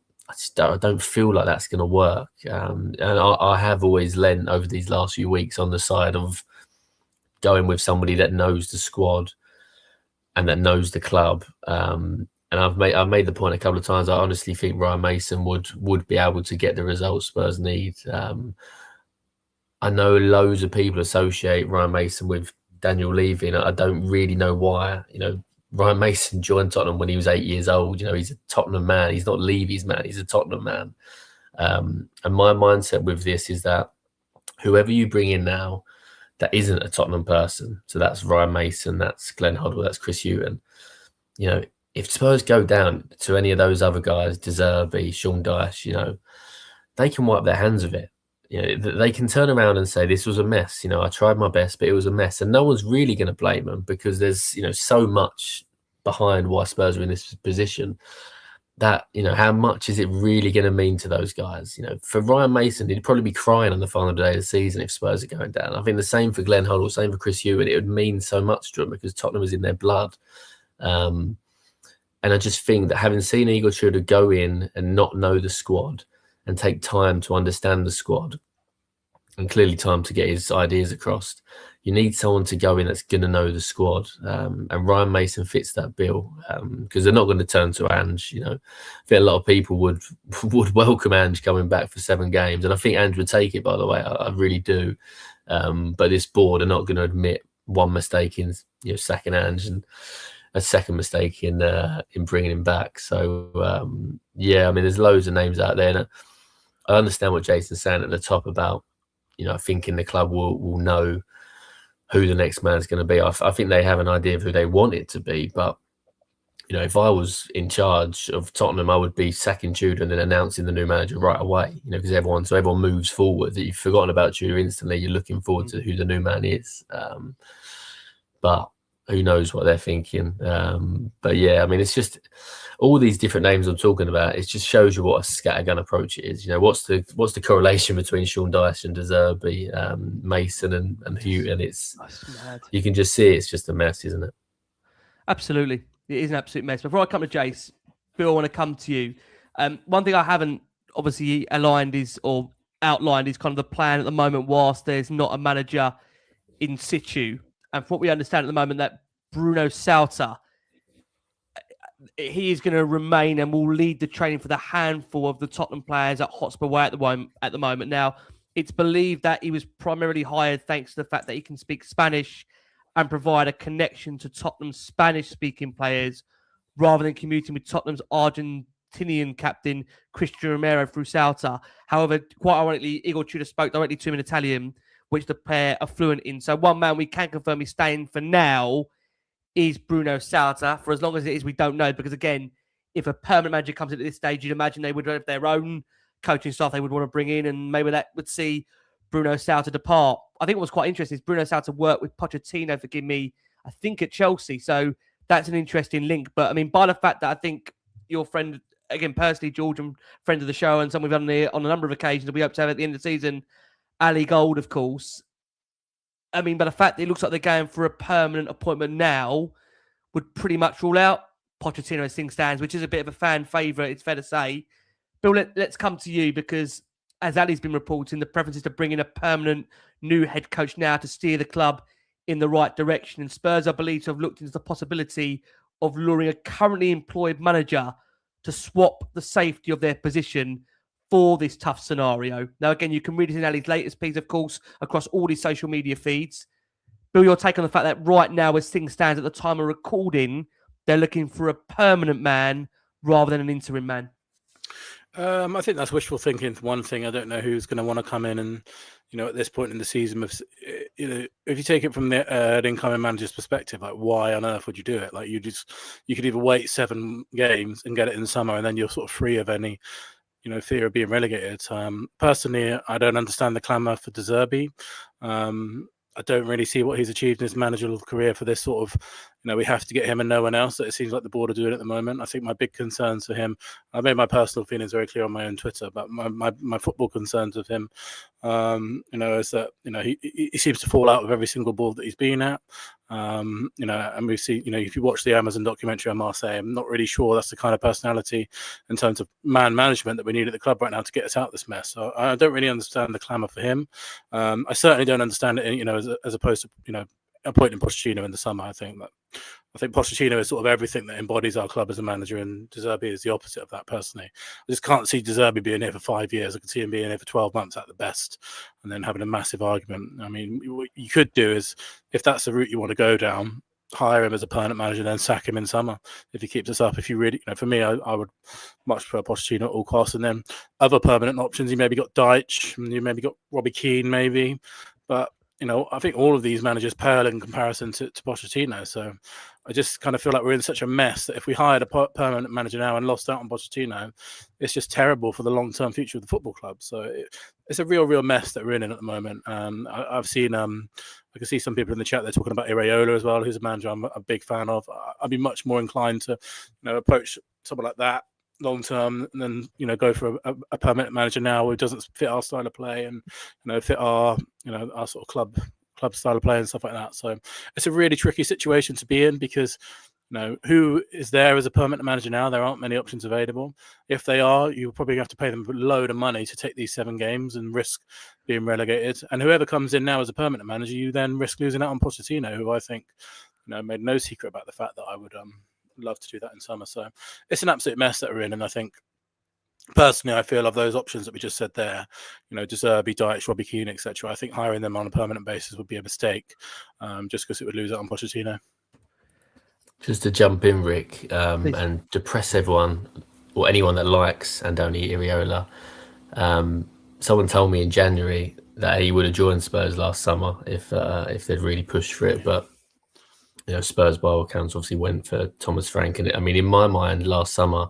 I don't feel like that's going to work. And I have always lent over these last few weeks on the side of going with somebody that knows the squad and that knows the club. And I've made the point a couple of times. I honestly think Ryan Mason would be able to get the results Spurs need. I know loads of people associate Ryan Mason with Daniel leaving, I don't really know why. Ryan Mason joined Tottenham when he was 8 years old. He's a Tottenham man. He's not Levy's man. He's a Tottenham man. And my mindset with this is that whoever you bring in now that isn't a Tottenham person, so that's Ryan Mason, that's Glenn Hoddle, that's Chris Hughton, if Spurs go down to any of those other guys, De Zerbi, Sean Dyche, they can wipe their hands of it. They can turn around and say, this was a mess. I tried my best, but it was a mess. And no one's really going to blame them because there's, so much behind why Spurs are in this position that, how much is it really going to mean to those guys? For Ryan Mason, he'd probably be crying on the final day of the season if Spurs are going down. I think the same for Glenn Hoddle, same for Chris Hughton. It would mean so much to them because Tottenham is in their blood. And I just think that having seen Igor Tudor go in and not know the squad and take time to understand the squad and clearly time to get his ideas across, you need someone to go in that's going to know the squad. And Ryan Mason fits that bill because they're not going to turn to Ange. I think a lot of people would welcome Ange coming back for 7 games. And I think Ange would take it, by the way. I really do. But this board are not going to admit one mistake in sacking Ange and a second mistake in bringing him back. So, there's loads of names out there. And I understand what Jason's saying at the top about, thinking the club will know who the next man's going to be. I think they have an idea of who they want it to be. But, if I was in charge of Tottenham, I would be sacking Tudor and then announcing the new manager right away, because everyone moves forward. That you've forgotten about Tudor instantly. You're looking forward to who the new man is. But who knows what they're thinking. But yeah, it's just all these different names I'm talking about. It just shows you what a scattergun approach it is. What's the correlation between Sean Dyche and De Zerbi, Mason and Hughton? It's mad. You can just see it's just a mess, isn't it? Absolutely. It is an absolute mess. Before I come to Jace, Bill, I want to come to you. One thing I haven't obviously outlined is kind of the plan at the moment whilst there's not a manager in situ. And from what we understand at the moment, that Bruno Sauter, he is going to remain and will lead the training for the handful of the Tottenham players at Hotspur Way at the moment. Now, it's believed that he was primarily hired thanks to the fact that he can speak Spanish and provide a connection to Tottenham's Spanish-speaking players rather than commuting with Tottenham's Argentinian captain, Christian Romero, through Sauter. However, quite ironically, Igor Tudor spoke directly to him in Italian, which the pair are fluent in. So one man we can confirm he's staying for now is Bruno Sauter. For as long as it is, we don't know. Because again, if a permanent manager comes in at this stage, you'd imagine they would have their own coaching staff they would want to bring in, and maybe that would see Bruno Sauter depart. I think what was quite interesting is Bruno Sauter worked with Pochettino, forgive me, I think at Chelsea. So that's an interesting link. But by the fact that I think your friend, again, personally, George, and friend of the show, and someone we've done here on a number of occasions, we hope to have at the end of the season, Ali Gold, of course. But the fact that it looks like they're going for a permanent appointment now would pretty much rule out Pochettino as things stands, which is a bit of a fan favourite, it's fair to say. Bill, let's come to you because, as Ali's been reporting, the preference is to bring in a permanent new head coach now to steer the club in the right direction. And Spurs are believed to have looked into the possibility of luring a currently employed manager to swap the safety of their position for this tough scenario. Now, again, you can read it in Ali's latest piece, of course, across all these social media feeds. Bill, your take on the fact that right now, as things stand at the time of recording, they're looking for a permanent man rather than an interim man? I think that's wishful thinking for one thing. I don't know who's going to want to come in and, at this point in the season, if you take it from the incoming manager's perspective, like why on earth would you do it? Like you could either wait 7 games and get it in the summer, and then you're sort of free of any fear of being relegated. Personally, I don't understand the clamour for De Zerbi. I don't really see what he's achieved in his managerial career for this sort of, we have to get him and no one else that it seems like the board are doing at the moment. I think my big concerns for him, I made my personal feelings very clear on my own Twitter, but my football concerns of him, is that, he seems to fall out of every single board that he's been at. And we've seen, if you watch the Amazon documentary on Marseille, I'm not really sure that's the kind of personality in terms of man management that we need at the club right now to get us out of this mess. So I don't really understand the clamour for him. I certainly don't understand it, as opposed to, appointing Pochettino in the summer. I think Pochettino is sort of everything that embodies our club as a manager, and De Zerbi is the opposite of that. Personally, I just can't see De Zerbi being here for 5 years. I can see him being here for 12 months at the best, and then having a massive argument. I mean, what you could do is, if that's the route you want to go down, hire him as a permanent manager, then sack him in summer if he keeps us up. If you really, for me, I would much prefer Pochettino at all costs. And then other permanent options, you maybe got Deitch, and you maybe got Robbie Keane, maybe. But I think all of these managers pale in comparison to Pochettino. So I just kind of feel like we're in such a mess that if we hired a permanent manager now and lost out on Pochettino, it's just terrible for the long-term future of the football club. So it's a real mess that we're in at the moment. I've seen, I can see some people in the chat, they're talking about Iraola as well, who's a manager I'm a big fan of. I'd be much more inclined to, approach someone like that long term, and then go for a permanent manager now who doesn't fit our style of play and fit our our sort of club style of play and stuff like that. So it's a really tricky situation to be in, because who is there as a permanent manager now? There aren't many options available. If they are, you probably have to pay them a load of money to take these 7 games and risk being relegated. And whoever comes in now as a permanent manager, you then risk losing out on Pochettino, who I think made no secret about the fact that I would love to do that in summer. So it's an absolute mess that we're in, and I think personally, I feel of those options that we just said there, De Zerbi, Deitch, Robbie Keane, etc. I think hiring them on a permanent basis would be a mistake, just because it would lose out on Pochettino. Just to jump in, Rick, and depress everyone or anyone that likes Andoni Iraola. Someone told me in January that he would have joined Spurs last summer if they'd really pushed for it, but Spurs by all accounts obviously went for Thomas Frank. And I mean, in my mind, last summer,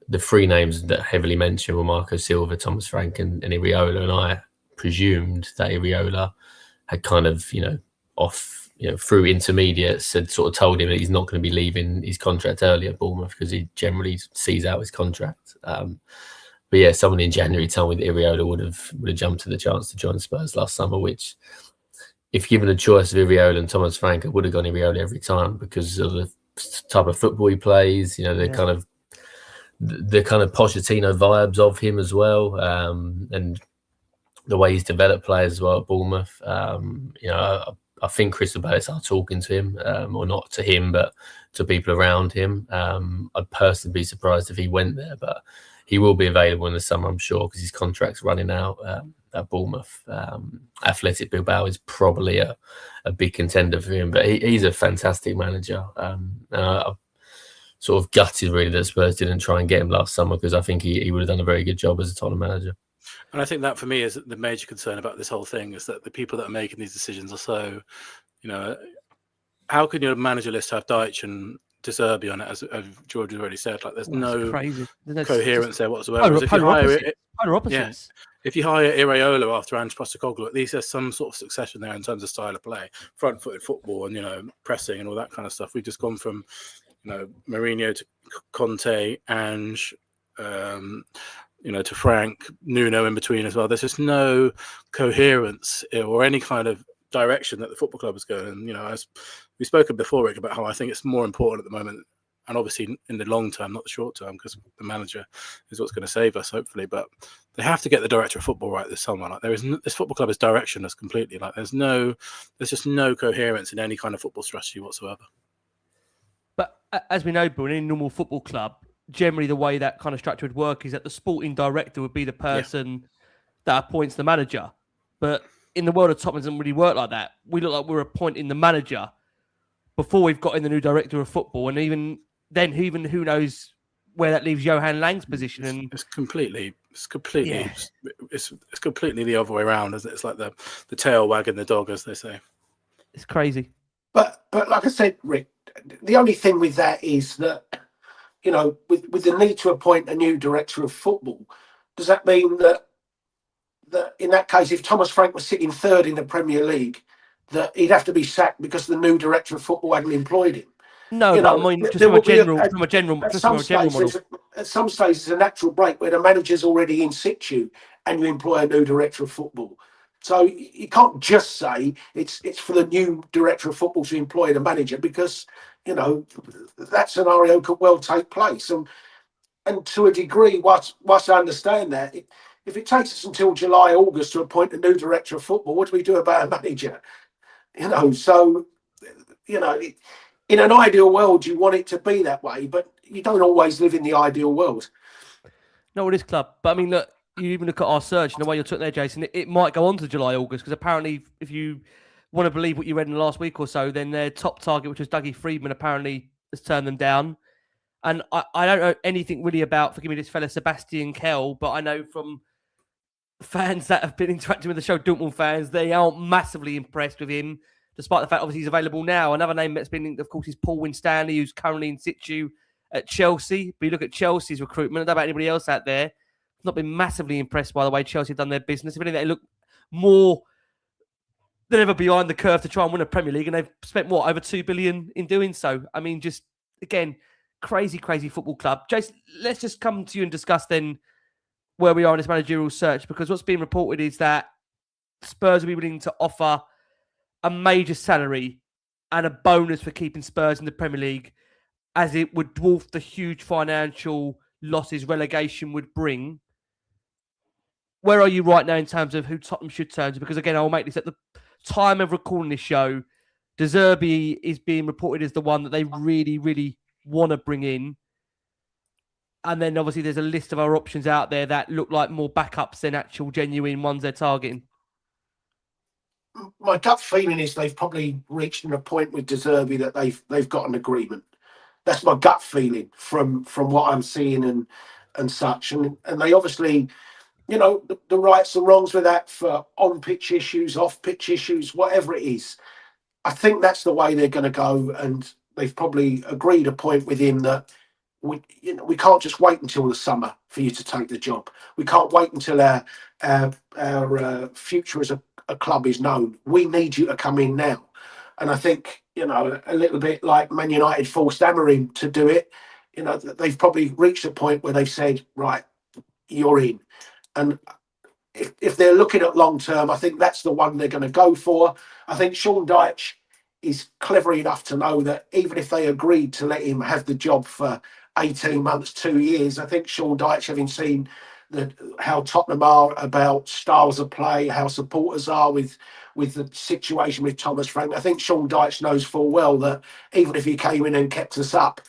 the 3 names that heavily mentioned were Marco Silva, Thomas Frank, and Iraola. And I presumed that Iraola had kind of, through intermediates, had sort of told him that he's not going to be leaving his contract early at Bournemouth because he generally sees out his contract. But yeah, someone in January told me that Iraola would have jumped to the chance to join Spurs last summer, which, if given a choice of Iraola and Thomas Frank, I would have gone Iraola every time because of the type of football he plays. The kind of Pochettino vibes of him as well, and the way he's developed players as well at Bournemouth. I think Crystal Palace are talking to him, or not to him, but to people around him. I'd personally be surprised if he went there, but he will be available in the summer, I'm sure, because his contract's running out at Bournemouth. Athletic Bilbao is probably a big contender for him, but he's a fantastic manager. I'm sort of gutted really that Spurs didn't try and get him last summer, because I think he would have done a very good job as a Tottenham manager. And I think that for me is the major concern about this whole thing, is that the people that are making these decisions are so, how can your manager list have Deitch and De Zerbi on it, as George has already said? Like, there's no coherence there whatsoever. Polar opposites. If you hire Iraola after Ange Postecoglou, at least there's some sort of succession there in terms of style of play, front-footed football, and pressing and all that kind of stuff. We've just gone from Mourinho to Conte, Ange, to Frank, Nuno in between as well. There's just no coherence or any kind of direction that the football club is going. As we've spoken before, Rick, about how I think it's more important at the moment, and obviously in the long term, not the short term, because the manager is what's going to save us, hopefully. But they have to get the director of football right this summer. Like, this football club is directionless completely. Like, there's just no coherence in any kind of football strategy whatsoever. But as we know, Bill, in any normal football club, generally the way that kind of structure would work is that the sporting director would be the person that appoints the manager. But in the world of Tottenham, it doesn't really work like that. We look like we're appointing the manager before we've got in the new director of football, and even then, who knows where that leaves Johan Lang's position. And it's completely the other way around, isn't it? It's like the tail wagging the dog, as they say. It's crazy. But like I said, Rick, the only thing with that is that, with the need to appoint a new director of football, does that mean that in that case, if Thomas Frank was sitting 3rd in the Premier League, that he'd have to be sacked because the new director of football hadn't employed him? No, I mean, just from a general model. At some stage, there's a natural break where the manager's already in situ and you employ a new director of football. So you can't just say it's for the new director of football to employ the manager, because that scenario could well take place. And to a degree, whilst I understand that, if it takes us until July, August to appoint a new director of football, what do we do about a manager? You know, so, you know, in an ideal world, you want it to be that way, but you don't always live in the ideal world. Not with this club. But I mean, look, you even look at our search and the way you're talking there, Jason, it might go on to July, August, because apparently if you want to believe what you read in the last week or so, then their top target, which was Dougie Freedman, apparently has turned them down. And I don't know anything really about, forgive me, this fella, Sebastian Kell, but I know from fans that have been interacting with the show, Dortmund fans, they aren't massively impressed with him, despite the fact obviously he's available now. Another name that's been, of course, is Paul Winstanley, who's currently in situ at Chelsea. But you look at Chelsea's recruitment, I don't know about anybody else out there, not been massively impressed by the way Chelsea have done their business. If anything, they look more than ever behind the curve to try and win a Premier League, and they've spent, what, over 2 billion in doing so. I mean, just, again, crazy football club. Jason, let's just come to you and discuss then where we are in this managerial search, because what's being reported is that Spurs will be willing to offer a major salary and a bonus for keeping Spurs in the Premier League, as it would dwarf the huge financial losses relegation would bring. Where are you right now in terms of who Tottenham should turn to? Because again, I'll make this at the time of recording this show, De Zerbi is being reported as the one that they really, really want to bring in. And then obviously there's a list of our options out there that look like more backups than actual genuine ones they're targeting. My gut feeling is they've probably reached a point with De Zerbi that they've got an agreement. That's my gut feeling from what I'm seeing and such. And they obviously, you know, the rights and wrongs with that for on-pitch issues, off-pitch issues, whatever it is. I think that's the way they're going to go, and they've probably agreed a point with him that we can't just wait until the summer for you to take the job. We can't wait until our future as a club is known. We need you to come in now. And I think, you know, a little bit like Man United forced Amorim to do it, you know, they've probably reached a point where they've said, right, you're in. And if they're looking at long term, I think that's the one they're going to go for. I think Sean Dyche is clever enough to know that even if they agreed to let him have the job for 18 months, 2 years, I think Sean Dyche, having seen how Tottenham are about styles of play, how supporters are with the situation with Thomas Frank, I think Sean Dyche knows full well that even if he came in and kept us up,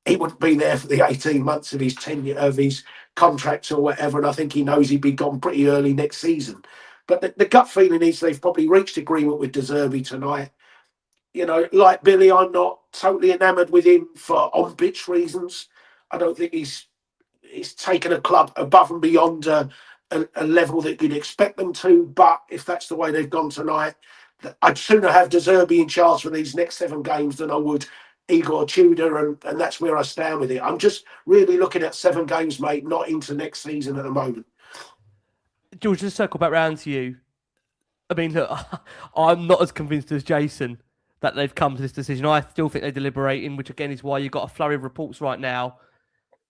he wouldn't be there for the 18 months of his tenure, of his contract or whatever. And I think he knows he'd be gone pretty early next season. But the gut feeling is they've probably reached agreement with De Zerbi tonight. You know, like Billie, I'm not totally enamoured with him for on-pitch reasons. I don't think he's taken a club above and beyond a level that you'd expect them to. But if that's the way they've gone tonight, I'd sooner have De Zerbi in charge for these next 7 games than I would Igor Tudor, and that's where I stand with it. I'm just really looking at 7 games, mate, not into next season at the moment. George, just circle back round to you. I mean, look, I'm not as convinced as Jason that they've come to this decision. I still think they're deliberating, which again is why you've got a flurry of reports right now.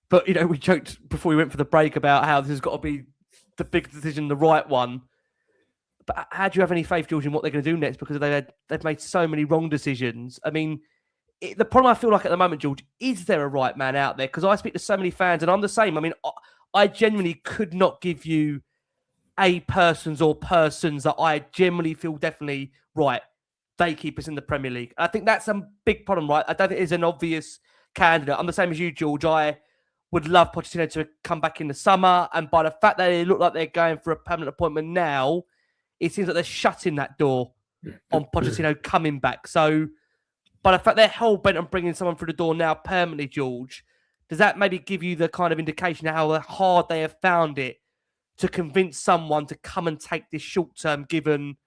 But, you know, we joked before we went for the break about how this has got to be the big decision, the right one. But how do you have any faith, George, in what they're going to do next? Because they've made so many wrong decisions. I mean, the problem I feel like at the moment, George, is there a right man out there? Because I speak to so many fans and I'm the same. I mean, I genuinely could not give you persons that I generally feel definitely right. They keep us in the Premier League. I think that's a big problem, right? I don't think there's an obvious candidate. I'm the same as you, George. I would love Pochettino to come back in the summer. And by the fact that they look like they're going for a permanent appointment now, it seems like they're shutting that door on Pochettino coming back. So by the fact they're hell-bent on bringing someone through the door now permanently, George, does that maybe give you the kind of indication of how hard they have found it to convince someone to come and take this short-term, given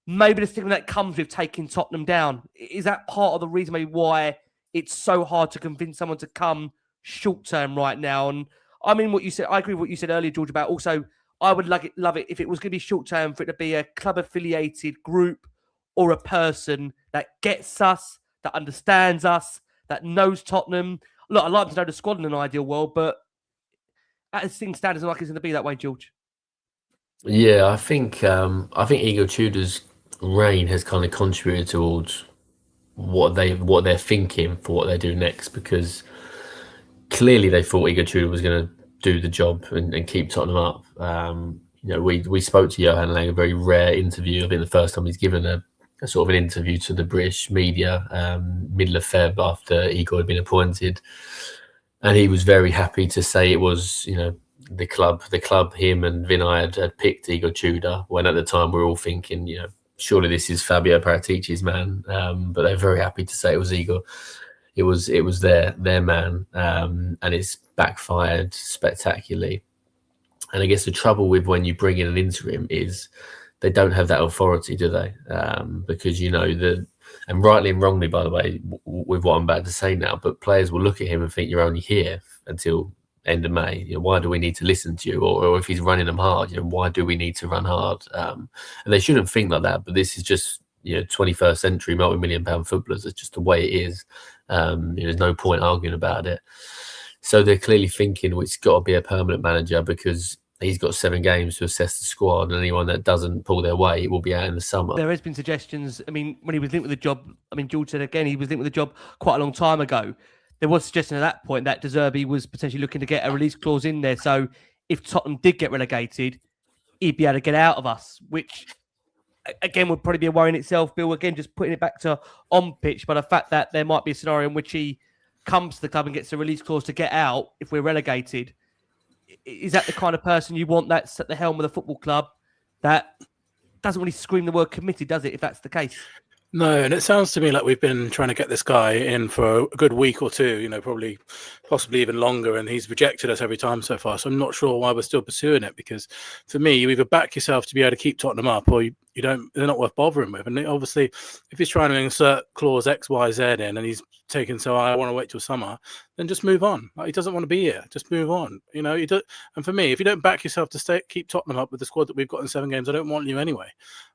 maybe the stigma that comes with taking Tottenham down? Is that part of the reason maybe why it's so hard to convince someone to come short-term right now? And I mean, what you said, I agree with what you said earlier, George, about also, I would love it if it was going to be short-term for it to be a club-affiliated group or a person that gets us, that understands us, that knows Tottenham. Look, I'd like to know the squad in an ideal world, but as things stand, it's not like it's going to be that way, George. Yeah, I think Igor Tudor's reign has kind of contributed towards what they're thinking for what they do next, because clearly they thought Igor Tudor was going to do the job and keep Tottenham up. You know, we spoke to Johan Lang, a very rare interview. I think the first time he's given a sort of an interview to the British media middle of Feb after Igor had been appointed, and he was very happy to say it was, the club, him and Vinay had picked Igor Tudor, when at the time we were all thinking, surely this is Fabio Paratici's man. But they're very happy to say it was Igor. It was their man, and it's backfired spectacularly. And I guess the trouble with when you bring in an interim is they don't have that authority, do they? Because and rightly and wrongly, by the way, with what I'm about to say now, but players will look at him and think you're only here until end of May. Why do we need to listen to you? Or if he's running them hard, why do we need to run hard? And they shouldn't think like that. But this is just 21st century multi-million-pound footballers. It's just the way it is. There's no point arguing about it. So they're clearly thinking, well, it's got to be a permanent manager because he's got 7 games to assess the squad, and anyone that doesn't pull their weight will be out in the summer. There has been suggestions. I mean, when he was linked with the job, George said again, he was linked with the job quite a long time ago. There was suggestion at that point that De Zerbi was potentially looking to get a release clause in there. So if Tottenham did get relegated, he'd be able to get out of us, which again would probably be a worry in itself. Bill, again, just putting it back to on pitch, but the fact that there might be a scenario in which he comes to the club and gets a release clause to get out if we're relegated. Is that the kind of person you want that's at the helm of the football club that doesn't really scream the word committed, does it, if that's the case? No, and it sounds to me like we've been trying to get this guy in for a good week or two, probably possibly even longer, and he's rejected us every time so far. So I'm not sure why we're still pursuing it, because for me, you either back yourself to be able to keep Tottenham up, or you don't. They're not worth bothering with. And obviously, if he's trying to insert clause X, Y, Z in, and he's taken, so I want to wait till summer, then just move on. Like, he doesn't want to be here. Just move on. You don't. And for me, if you don't back yourself to keep Tottenham up with the squad that we've got in 7 games, I don't want you anyway.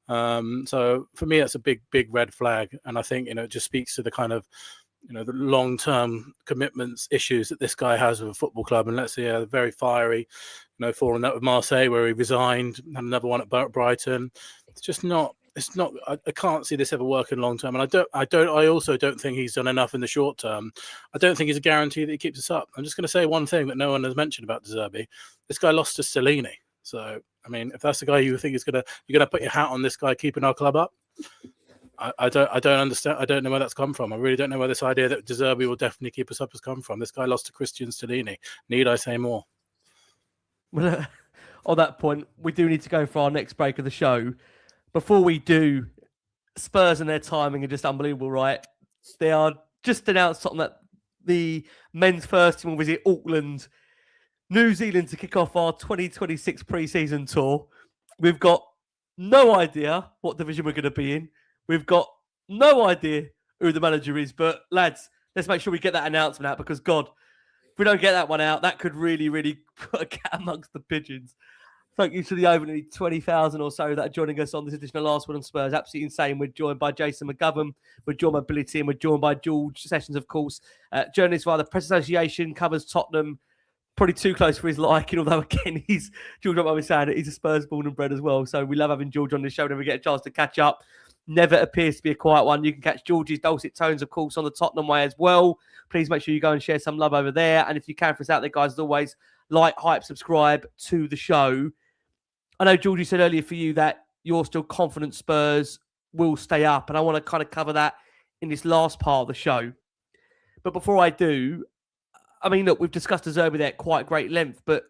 So for me, that's a big red flag. And I think, it just speaks to the kind of, the long-term commitments issues that this guy has with a football club. And let's see, a very fiery, falling out with Marseille, where he resigned, had another one at Brighton. It's just not, I can't see this ever working long term. And I also don't think he's done enough in the short term. I don't think he's a guarantee that he keeps us up. I'm just going to say one thing that no one has mentioned about De Zerbi. This guy lost to Stellini. So, I mean, if that's the guy you think you're going to put your hat on this guy keeping our club up, I don't understand. I don't know where that's come from. I really don't know where this idea that De Zerbi will definitely keep us up has come from. This guy lost to Christian Stellini. Need I say more? Well, on that point, we do need to go for our next break of the show. Before we do, Spurs and their timing are just unbelievable, right? They are just announced something that the men's first team will visit Auckland, New Zealand to kick off our 2026 pre-season tour. We've got no idea what division we're going to be in. We've got no idea who the manager is. But lads, let's make sure we get that announcement out, because God, if we don't get that one out, that could really, really put a cat amongst the pigeons. Thank you to the over 20,000 or so that are joining us on this edition of Last Word on Spurs. Absolutely insane. We're joined by Jason McGovern. We're joined by Billie, and we're joined by George Sessions, of course. Journalist via the Press Association, covers Tottenham. Probably too close for his liking, although, again, George might be saying it, he's a Spurs born and bred as well. So we love having George on the show whenever we get a chance to catch up. Never appears to be a quiet one. You can catch George's dulcet tones, of course, on the Tottenham Way as well. Please make sure you go and share some love over there. And if you can for us out there, guys, as always, like, hype, subscribe to the show. I know, George, you said earlier for you that you're still confident Spurs will stay up, and I want to kind of cover that in this last part of the show. But before I do, I mean, look, we've discussed De Zerbi there at quite great length, but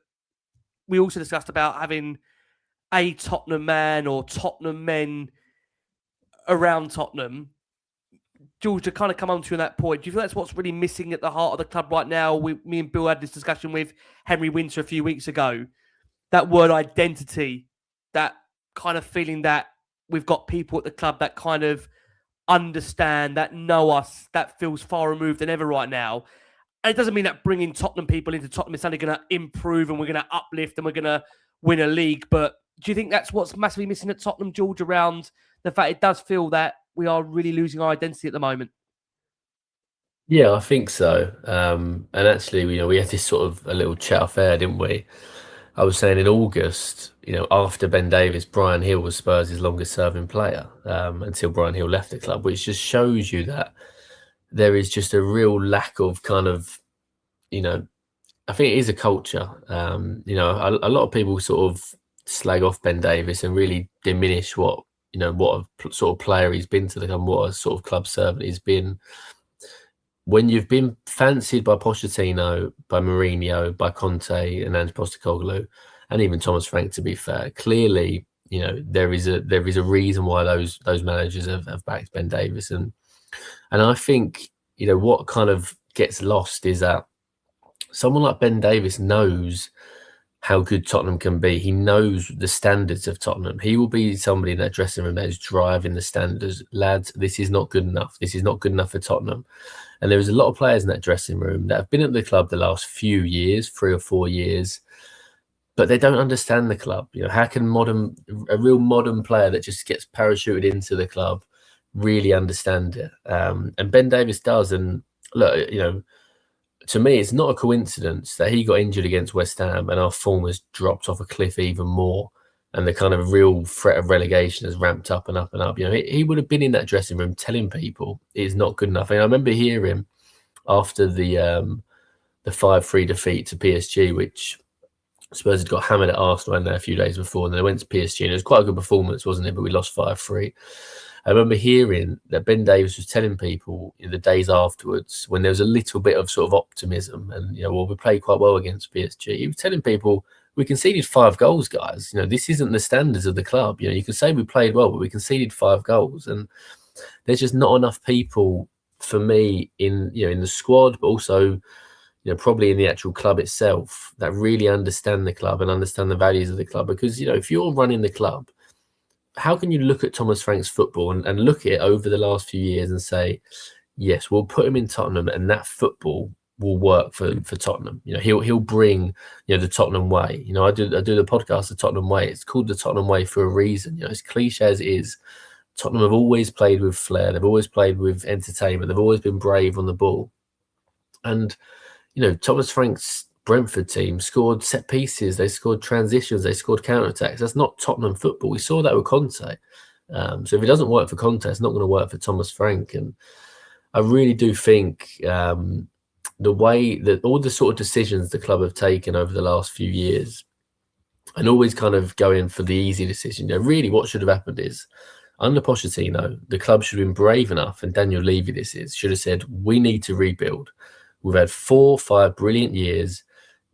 we also discussed about having a Tottenham man or Tottenham men around Tottenham. George, to kind of come on to you on that point, do you feel that's what's really missing at the heart of the club right now? Me and Bill had this discussion with Henry Winter a few weeks ago. That word identity, that kind of feeling that we've got people at the club that kind of understand, that know us, that feels far removed than ever right now. And it doesn't mean that bringing Tottenham people into Tottenham is suddenly going to improve and we're going to uplift and we're going to win a league. But do you think that's what's massively missing at Tottenham, George, around the fact it does feel that we are really losing our identity at the moment? Yeah, I think so. And actually, we had this sort of a little chat off air, didn't we? I was saying in August, after Ben Davies, Brian Hill was Spurs' longest serving player until Brian Hill left the club, which just shows you that there is just a real lack of kind of, I think it is a culture. A lot of people sort of slag off Ben Davies and really diminish what what a sort of player he's been to the club, what a sort of club servant he's been. When you've been fancied by Pochettino, by Mourinho, by Conte and Ange Postecoglou, and even Thomas Frank, to be fair, clearly, there is a reason why those managers have backed Ben Davies, and I think what kind of gets lost is that someone like Ben Davies knows how good Tottenham can be. He knows the standards of Tottenham. He will be somebody in that dressing room that is driving the standards. Lads, this is not good enough. This is not good enough for Tottenham. And there's a lot of players in that dressing room that have been at the club the last few years, 3 or 4 years, but they don't understand the club. How can a real modern player that just gets parachuted into the club really understand it? And Ben Davies does. And look, to me, it's not a coincidence that he got injured against West Ham and our form has dropped off a cliff even more. And the kind of real threat of relegation has ramped up and up and up. He would have been in that dressing room telling people it's not good enough. And I remember hearing after the 5-3 defeat to PSG, which Spurs had got hammered at Arsenal a few days before, and they went to PSG, and it was quite a good performance, wasn't it? But we lost 5-3. I remember hearing that Ben Davies was telling people in the days afterwards, when there was a little bit of sort of optimism, and we played quite well against PSG. He was telling people, we conceded 5 goals, guys. This isn't the standards of the club. You can say we played well, but we conceded 5 goals, and there's just not enough people for me in the squad, but also probably in the actual club itself that really understand the club and understand the values of the club. Because if you're running the club, how can you look at Thomas Frank's football and look at it over the last few years and say, yes, we'll put him in Tottenham and that football will work for Tottenham. He'll bring the Tottenham way. I do the podcast the Tottenham way. It's called the Tottenham way for a reason. As cliche as it is, Tottenham have always played with flair. They've always played with entertainment. They've always been brave on the ball. And Thomas Frank's Brentford team scored set pieces, they scored transitions, they scored counter-attacks. That's not Tottenham football. We saw that with Conte. So if it doesn't work for Conte, it's not going to work for Thomas Frank. And I really do think the way that all the sort of decisions the club have taken over the last few years, and always kind of going for the easy decision, really what should have happened is, under Pochettino, the club should have been brave enough, and Daniel Levy should have said, we need to rebuild. We've had 4 or 5 brilliant years.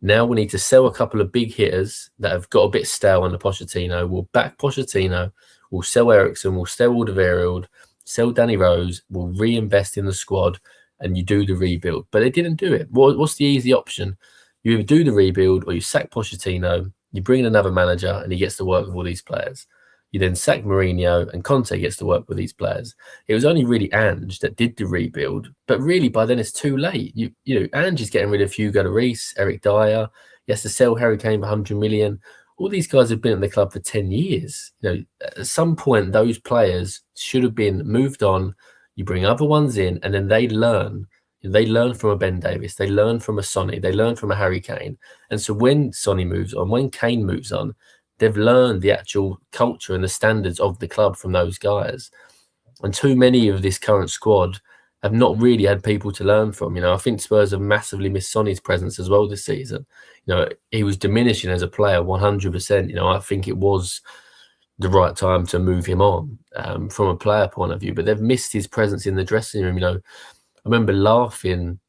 Now we need to sell a couple of big hitters that have got a bit stale under Pochettino. We'll back Pochettino. We'll sell Ericsson. We'll sell Alderweireld. Sell Danny Rose. We'll reinvest in the squad, and you do the rebuild. But they didn't do it. What's the easy option? You either do the rebuild or you sack Pochettino. You bring in another manager, and he gets to work with all these players. You then sack Mourinho, and Conte gets to work with these players. It was only really Ange that did the rebuild, but really by then it's too late. Ange is getting rid of Hugo Lloris, Eric Dyer. He has to sell Harry Kane for 100 million. All these guys have been at the club for 10 years. At some point, those players should have been moved on. You bring other ones in, and then they learn. They learn from a Ben Davies. They learn from a Sonny. They learn from a Harry Kane. And so when Sonny moves on, when Kane moves on, they've learned the actual culture and the standards of the club from those guys. And too many of this current squad have not really had people to learn from. I think Spurs have massively missed Sonny's presence as well this season. He was diminishing as a player 100%. I think it was the right time to move him on from a player point of view. But they've missed his presence in the dressing room. I remember laughing,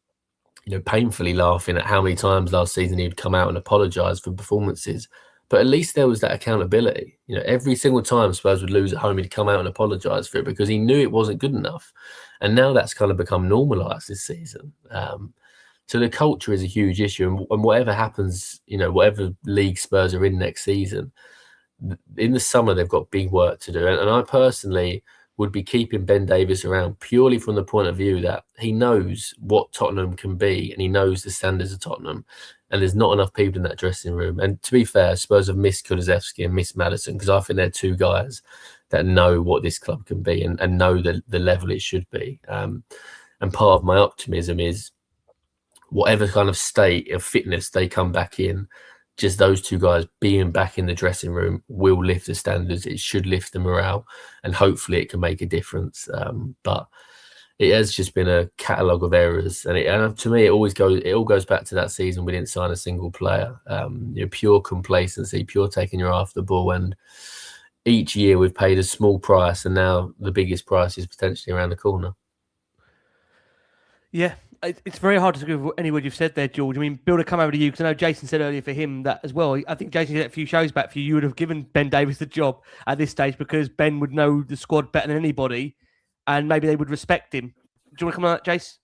painfully laughing at how many times last season he'd come out and apologise for performances. But at least there was that accountability. Every single time Spurs would lose at home, he'd come out and apologise for it because he knew it wasn't good enough. And now that's kind of become normalised this season. So the culture is a huge issue. And whatever happens, whatever league Spurs are in next season, in the summer, they've got big work to do. And I personally would be keeping Ben Davies around purely from the point of view that he knows what Tottenham can be and he knows the standards of Tottenham. And there's not enough people in that dressing room. And to be fair, Spurs have missed Kulusevski and missed Maddison because I think they're 2 guys that know what this club can be and know the level it should be. And part of my optimism is whatever kind of state of fitness they come back in, just those 2 guys being back in the dressing room will lift the standards. It should lift the morale, and hopefully it can make a difference. But it has just been a catalogue of errors, and to me, it all goes back to that season we didn't sign a single player. Pure complacency, pure taking your eye off the ball, and each year we've paid a small price, and now the biggest price is potentially around the corner. Yeah, it's very hard to agree with any word you've said there, George. I mean, Bill, to come over to you, because I know Jason said earlier for him that as well. I think Jason said a few shows back for you, you would have given Ben Davies the job at this stage because Ben would know the squad better than anybody, and maybe they would respect him. Do you want to come on that, Jace?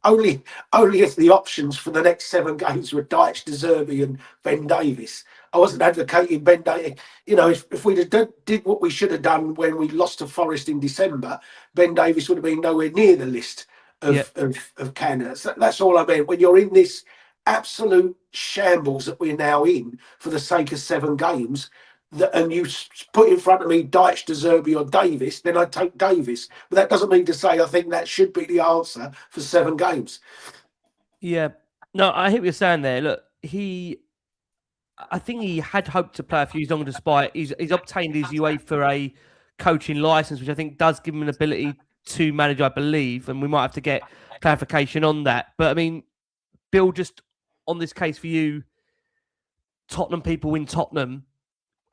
Only if the options for the next 7 games were Roberto de Zerbi and Ben Davies. I wasn't advocating Ben Davies. You know, if we'd have did what we should have done when we lost to Forest in December, Ben Davies would have been nowhere near the list of candidates. That's all I meant. When you're in this absolute shambles that we're now in for the sake of 7 games, and you put in front of me Dyche, De Zerbi or Davies, then I'd take Davies. But that doesn't mean to say I think that should be the answer for 7 games. Yeah. No, I hear what you're saying there. Look, I think he had hoped to play a few longer despite he's obtained his UEFA coaching license, which I think does give him an ability to manage, I believe, and we might have to get clarification on that. But I mean, Bill, just on this case for you, Tottenham people in Tottenham,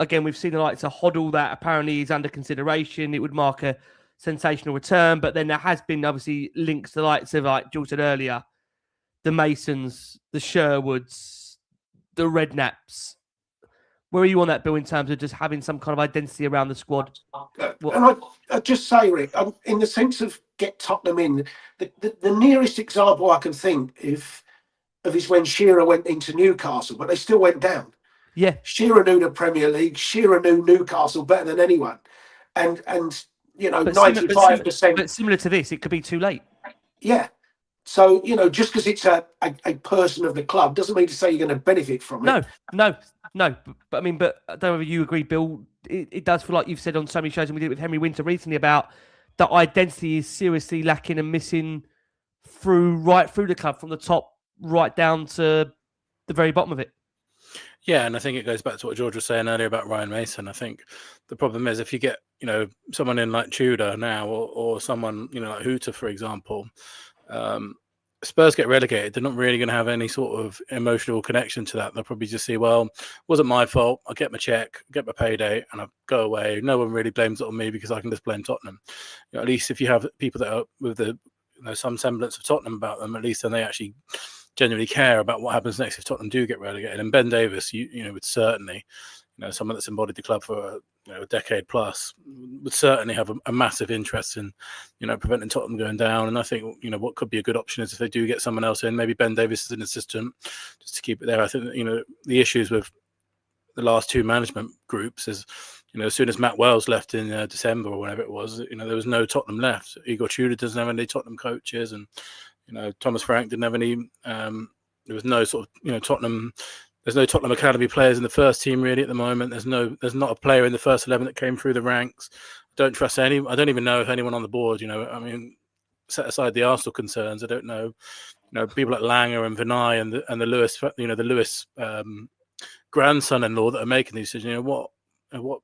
again, we've seen the likes of Hoddle that apparently is under consideration. It would mark a sensational return, but then there has been obviously links to the likes of, like George said earlier, the Masons, the Sherwoods, the Redknaps. Where are you on that, Bill, in terms of just having some kind of identity around the squad? And I just say, Rick, in the sense of get Tottenham in, the nearest example I can think of is when Shearer went into Newcastle, but they still went down. Yeah, Shearer knew the Premier League. Shearer knew Newcastle better than anyone, and you know, 95%. But similar to this, it could be too late. Yeah. So you know, just because it's a person of the club doesn't mean to say you're going to benefit from it. No. But I mean, I don't know if you agree, Bill. It does feel like you've said on so many shows, and we did it with Henry Winter recently about that identity is seriously lacking and missing right through the club, from the top right down to the very bottom of it. Yeah, and I think it goes back to what George was saying earlier about Ryan Mason. I think the problem is if you get, you know, someone in like Tudor now or someone, you know, like Hooter, for example, Spurs get relegated, they're not really going to have any sort of emotional connection to that. They'll probably just say, well, it wasn't my fault. I get my check, get my payday, and I go away. No one really blames it on me because I can just blame Tottenham. You know, at least if you have people that are with the, you know, some semblance of Tottenham about them, at least then they actually genuinely care about what happens next if Tottenham do get relegated. And Ben Davies, you know, would certainly, you know, someone that's embodied the club for a decade plus, would certainly have a massive interest in, you know, preventing Tottenham going down. And I think, you know, what could be a good option is if they do get someone else in, maybe Ben Davies as an assistant, just to keep it there. I think, you know, the issues with the last 2 management groups is, you know, as soon as Matt Wells left in December or whenever it was, you know, there was no Tottenham left. Igor Tudor doesn't have any Tottenham coaches, and you know, Thomas Frank didn't have any. There was no sort of, you know, Tottenham. There's no Tottenham Academy players in the first team really at the moment. There's not a player in the first 11 that came through the ranks. Don't trust any. I don't even know if anyone on the board. You know, I mean, set aside the Arsenal concerns, I don't know. You know, people like Langer and Vinay and the Lewis, you know, the Lewis grandson-in-law that are making these decisions. You know, what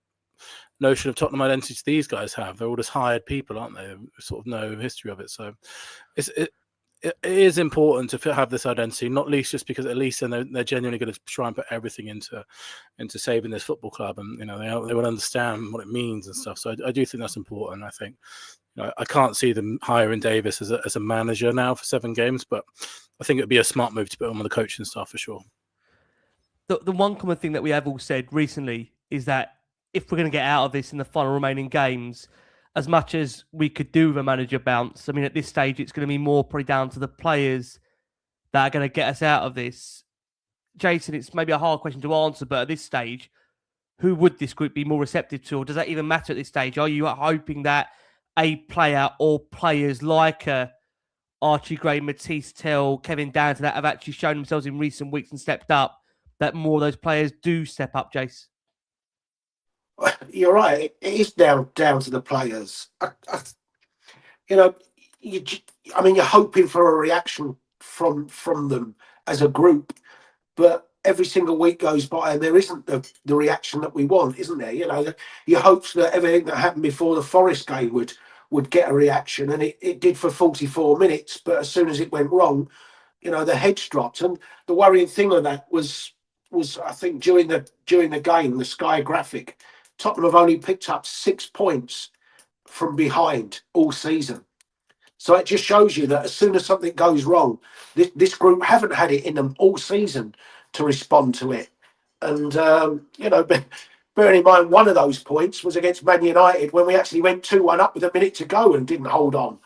notion of Tottenham identity do these guys have? They're all just hired people, aren't they? Sort of no history of it. So it is important to have this identity, not least just because at least then they're genuinely going to try and put everything into saving this football club, and you know they will understand what it means and stuff. So I do think that's important. I think, you know, I can't see them hiring Davis as a manager now for 7 games, but I think it would be a smart move to put him on the coaching staff for sure. The one common thing that we have all said recently is that if we're going to get out of this in the final remaining games, as much as we could do with a manager bounce, I mean, at this stage, it's going to be more probably down to the players that are going to get us out of this. Jason, it's maybe a hard question to answer, but at this stage, who would this group be more receptive to? Or does that even matter at this stage? Are you hoping that a player or players like Archie Gray, Matisse Tell, Kevin Danton that have actually shown themselves in recent weeks and stepped up, that more of those players do step up, Jace? You're right. It is down to the players. You know, I mean, you're hoping for a reaction from them as a group, but every single week goes by and there isn't the reaction that we want, isn't there? You know, your hopes that everything that happened before the Forest game would get a reaction, and it did for 44 minutes. But as soon as it went wrong, you know, the heads dropped. And the worrying thing of that was I think during the game, the Sky graphic Tottenham have only picked up 6 points from behind all season. So it just shows you that as soon as something goes wrong, this group haven't had it in them all season to respond to it. And, bearing in mind, one of those points was against Man United when we actually went 2-1 up with a minute to go and didn't hold on.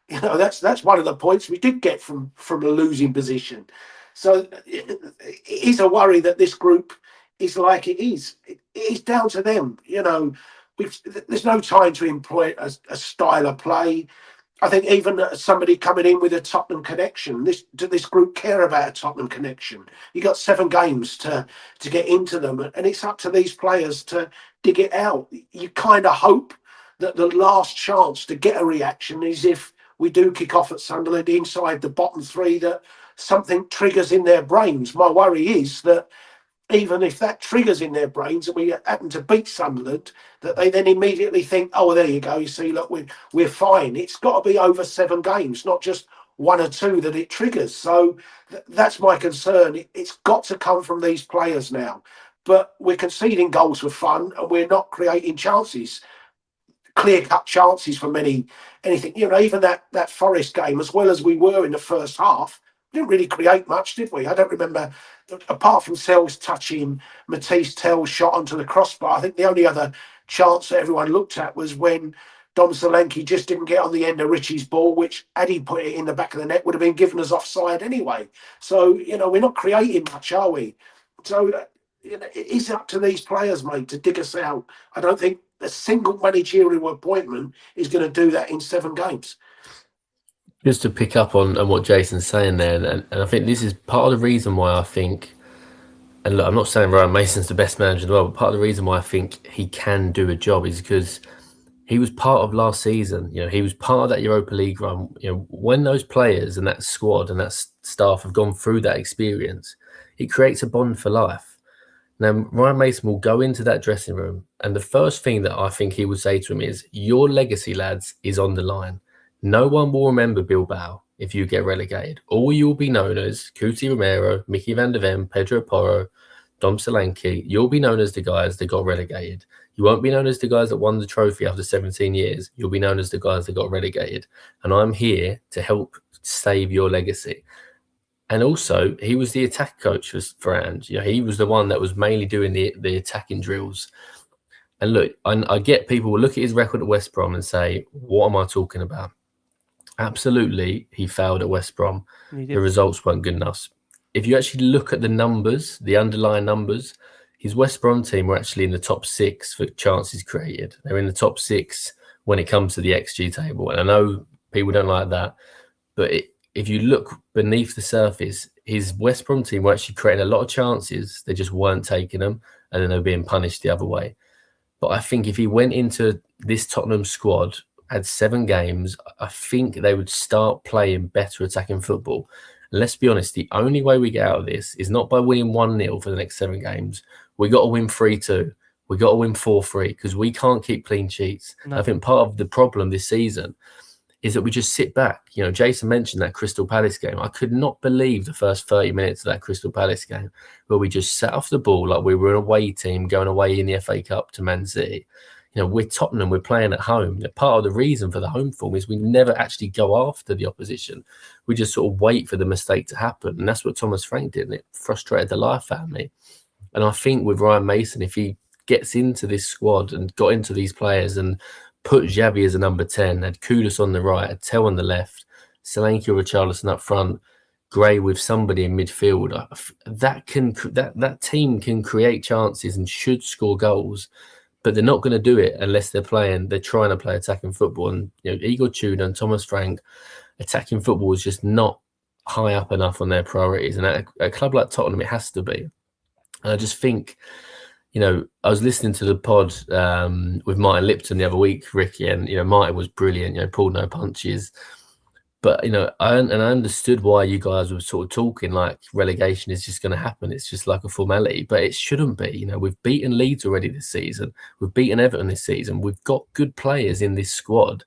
That's one of the points we did get from a losing position. So it is a worry that this group is like it is. It is down to them. There's no time to employ a style of play. I think even somebody coming in with a Tottenham connection, this group care about a Tottenham connection. You got 7 games to get into them, and it's up to these players to dig it out. You kind of hope that the last chance to get a reaction is if we do kick off at Sunderland inside the bottom 3, that something triggers in their brains. My worry is that even if that triggers in their brains and we happen to beat Sunderland, that they then immediately think, oh, there you go, you see, look, we're fine. It's got to be over 7 games, not just 1 or 2 that it triggers. So that's my concern. It's got to come from these players now. But we're conceding goals for fun and we're not creating chances, clear-cut chances from anything. Even that Forest game, as well as we were in the first half, didn't really create much, did we? I don't remember, apart from Sells touching Matisse Tell's shot onto the crossbar. I think the only other chance that everyone looked at was when Dom Solanke just didn't get on the end of Richie's ball, which had he put it in the back of the net would have been given us offside anyway. So, we're not creating much, are we? So, it is up to these players, mate, to dig us out. I don't think a single managerial appointment is going to do that in 7 games. Just to pick up on what Jason's saying there, and I think this is part of the reason why I think, and look, I'm not saying Ryan Mason's the best manager in the world, but part of the reason why I think he can do a job is because he was part of last season. He was part of that Europa League run. When those players and that squad and that staff have gone through that experience, it creates a bond for life. Now, Ryan Mason will go into that dressing room, and the first thing that I think he would say to him is, your legacy, lads, is on the line. No one will remember Bilbao if you get relegated. All you will be known as Cuti Romero, Mickey van der Ven, Pedro Porro, Dom Solanke. You'll be known as the guys that got relegated. You won't be known as the guys that won the trophy after 17 years. You'll be known as the guys that got relegated. And I'm here to help save your legacy. And also, he was the attack coach for Ange. He was the one that was mainly doing the attacking drills. And look, I get people will look at his record at West Brom and say, what am I talking about? Absolutely, he failed at West Brom. The results weren't good enough. If you actually look at the numbers, the underlying numbers, his West Brom team were actually in the top 6 for chances created. They're in the top 6 when it comes to the XG table. And I know people don't like that, but if you look beneath the surface, his West Brom team were actually creating a lot of chances. They just weren't taking them, and then they were being punished the other way. But I think if he went into this Tottenham squad, had 7 games, I think they would start playing better attacking football. And let's be honest, the only way we get out of this is not by winning 1-0 for the next 7 games. We got to win 3-2. We got to win 4-3 because we can't keep clean sheets. No. I think part of the problem this season is that we just sit back. Jason mentioned that Crystal Palace game. I could not believe the first 30 minutes of that Crystal Palace game where we just sat off the ball like we were an away team going away in the FA Cup to Man City. We're Tottenham, we're playing at home. Part of the reason for the home form is we never actually go after the opposition. We just sort of wait for the mistake to happen. And that's what Thomas Frank did, and it frustrated the life out of me. And I think with Ryan Mason, if he gets into this squad and got into these players and put Xavi as a number 10, had Kudus on the right, had Tell on the left, Solanke or Richarlison up front, Gray with somebody in midfield, that team can create chances and should score goals. But they're not going to do it unless they're trying to play attacking football. And Igor Tudor and Thomas Frank, attacking football is just not high up enough on their priorities. And at a club like Tottenham, it has to be. And I just think, I was listening to the pod with Martin Lipton the other week, Ricky, and Martin was brilliant. Pulled no punches. But I understood why you guys were sort of talking like relegation is just going to happen. It's just like a formality, but it shouldn't be. We've beaten Leeds already this season. We've beaten Everton this season. We've got good players in this squad.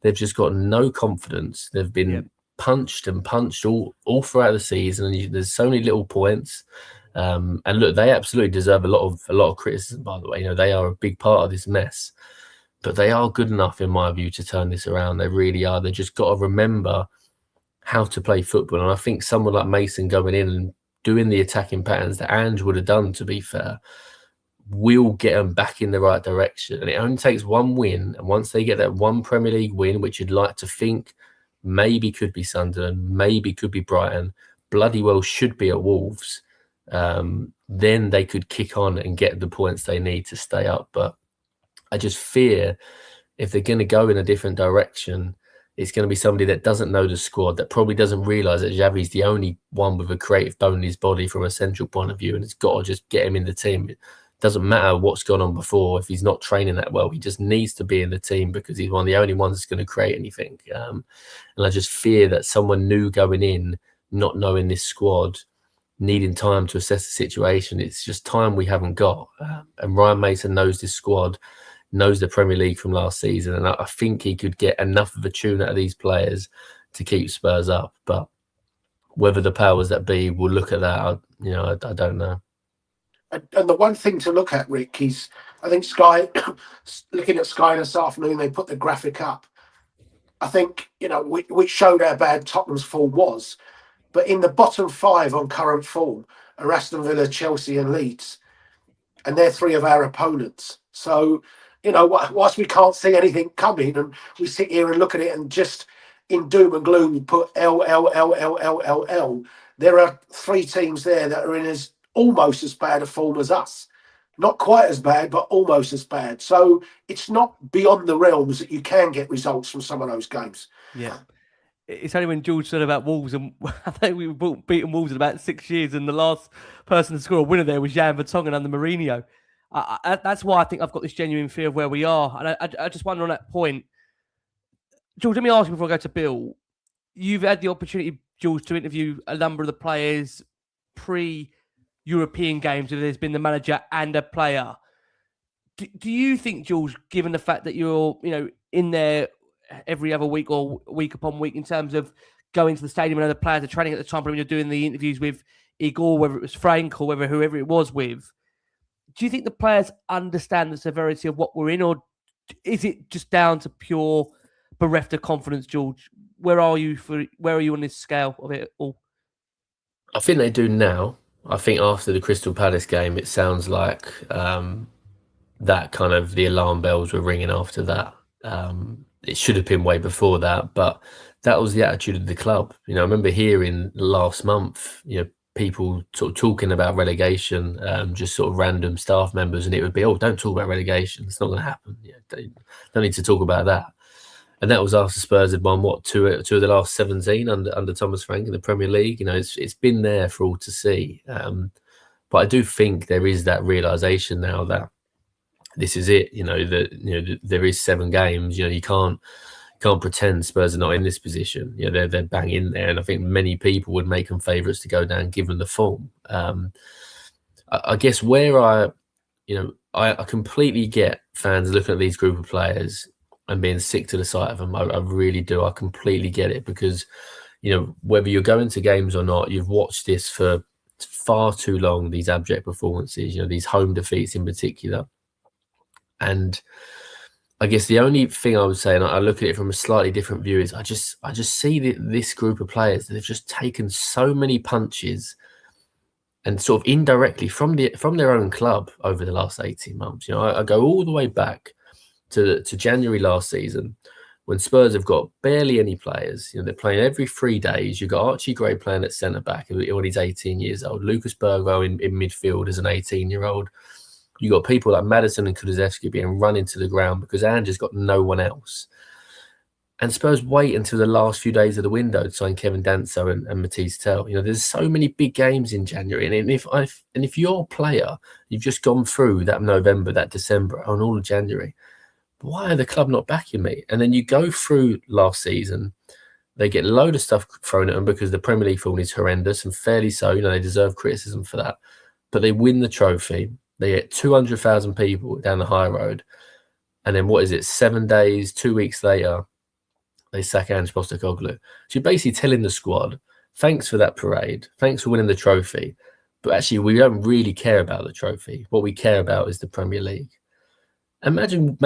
They've just got no confidence. They've been punched all throughout the season, and there's so many little points. And look, they absolutely deserve a lot of criticism, by the way. You know, they are a big part of this mess, but they are good enough, in my view, to turn this around. They really are. They just got to remember how to play football. And I think someone like Mason going in and doing the attacking patterns that Ange would have done, to be fair, will get them back in the right direction. And it only takes one win. And once they get that one Premier League win, which you'd like to think maybe could be Sunderland, maybe could be Brighton, bloody well should be at Wolves, then they could kick on and get the points they need to stay up. But I just fear if they're going to go in a different direction, it's going to be somebody that doesn't know the squad, that probably doesn't realise that Xavi's the only one with a creative bone in his body from a central point of view, and it's got to just get him in the team. It doesn't matter what's gone on before. If he's not training that well, he just needs to be in the team because he's one of the only ones that's going to create anything. And I just fear that someone new going in, not knowing this squad, needing time to assess the situation, it's just time we haven't got. And Ryan Mason knows this squad, knows the Premier League from last season, and I think he could get enough of a tune out of these players to keep Spurs up. But whether the powers that be will look at that, I don't know. And the one thing to look at, Rick, is I think Sky, looking at Sky this afternoon, they put the graphic up. I think, which showed how bad Tottenham's form was. But in the bottom 5 on current form are Aston Villa, Chelsea and Leeds. And they're 3 of our opponents. So, whilst we can't see anything coming and we sit here and look at it and just in doom and gloom put L, there are 3 teams there that are in almost as bad a form as us. Not quite as bad, but almost as bad. So it's not beyond the realms that you can get results from some of those games. Yeah. It's only when George said about Wolves, and I think we were beaten Wolves in about 6 years, and the last person to score a winner there was Jan Vertonghen under Mourinho. That's why I think I've got this genuine fear of where we are. And I just wonder on that point, George, let me ask you before I go to Bill. You've had the opportunity, George, to interview a number of the players pre-European games, where there's been the manager and a player. Do you think, George, given the fact that you're in there every other week or week upon week in terms of going to the stadium and the players are training at the time, when you're doing the interviews with Igor, whether it was Frank or whoever it was with, do you think the players understand the severity of what we're in, or is it just down to pure bereft of confidence, George? Where are you on this scale of it all? I think they do now. I think after the Crystal Palace game, it sounds like that kind of the alarm bells were ringing after that. It should have been way before that, but that was the attitude of the club. I remember hearing last month, people sort of talking about relegation, just sort of random staff members, and it would be, oh, don't talk about relegation. It's not going to happen. Don't need to talk about that. And that was after Spurs had won, two of the last 17 under Thomas Frank in the Premier League. It's been there for all to see. But I do think there is that realisation now that this is it. There is 7 games. You can't pretend Spurs are not in this position. They're bang in there, and I think many people would make them favourites to go down given the form. I guess where I completely get fans looking at these group of players and being sick to the sight of them. I really do. I completely get it because, whether you're going to games or not, you've watched this for far too long, these abject performances, these home defeats in particular. And I guess the only thing I would say, and I look at it from a slightly different view, is I just see this group of players that have just taken so many punches and sort of indirectly from their own club over the last 18 months. I go all the way back to January last season when Spurs have got barely any players. They're playing every 3 days. You've got Archie Gray playing at centre-back when he's 18 years old. Lucas Bergwijn in midfield as an 18-year-old. You got people like Maddison and Kulusevski being run into the ground because Ange has got no one else. And Spurs wait until the last few days of the window to sign Kevin Danso and Matisse Tell. There's so many big games in January. And if you're a player, you've just gone through that November, that December, and all of January, why are the club not backing me? And then you go through last season, they get a load of stuff thrown at them because the Premier League form is horrendous, and fairly so. They deserve criticism for that. But they win the trophy. They get 200,000 people down the high road. And then 7 days, 2 weeks later, they sack Ange Postecoglou. So you're basically telling the squad, thanks for that parade. Thanks for winning the trophy. but actually we don't really care about the trophy. What we care about is the Premier League. Imagine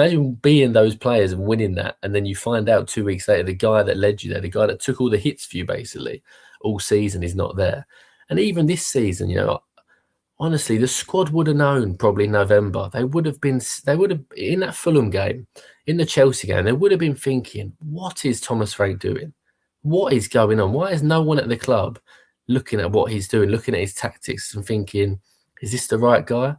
being those players and winning that, and then you find out 2 weeks later the guy that led you there, the guy that took all the hits for you basically all season, is not there. And even this season, honestly, the squad would have known probably November. They would have in that Fulham game, in the Chelsea game, they would have been thinking, what is Thomas Frank doing? What is going on? Why is no one at the club looking at what he's doing, looking at his tactics and thinking, is this the right guy?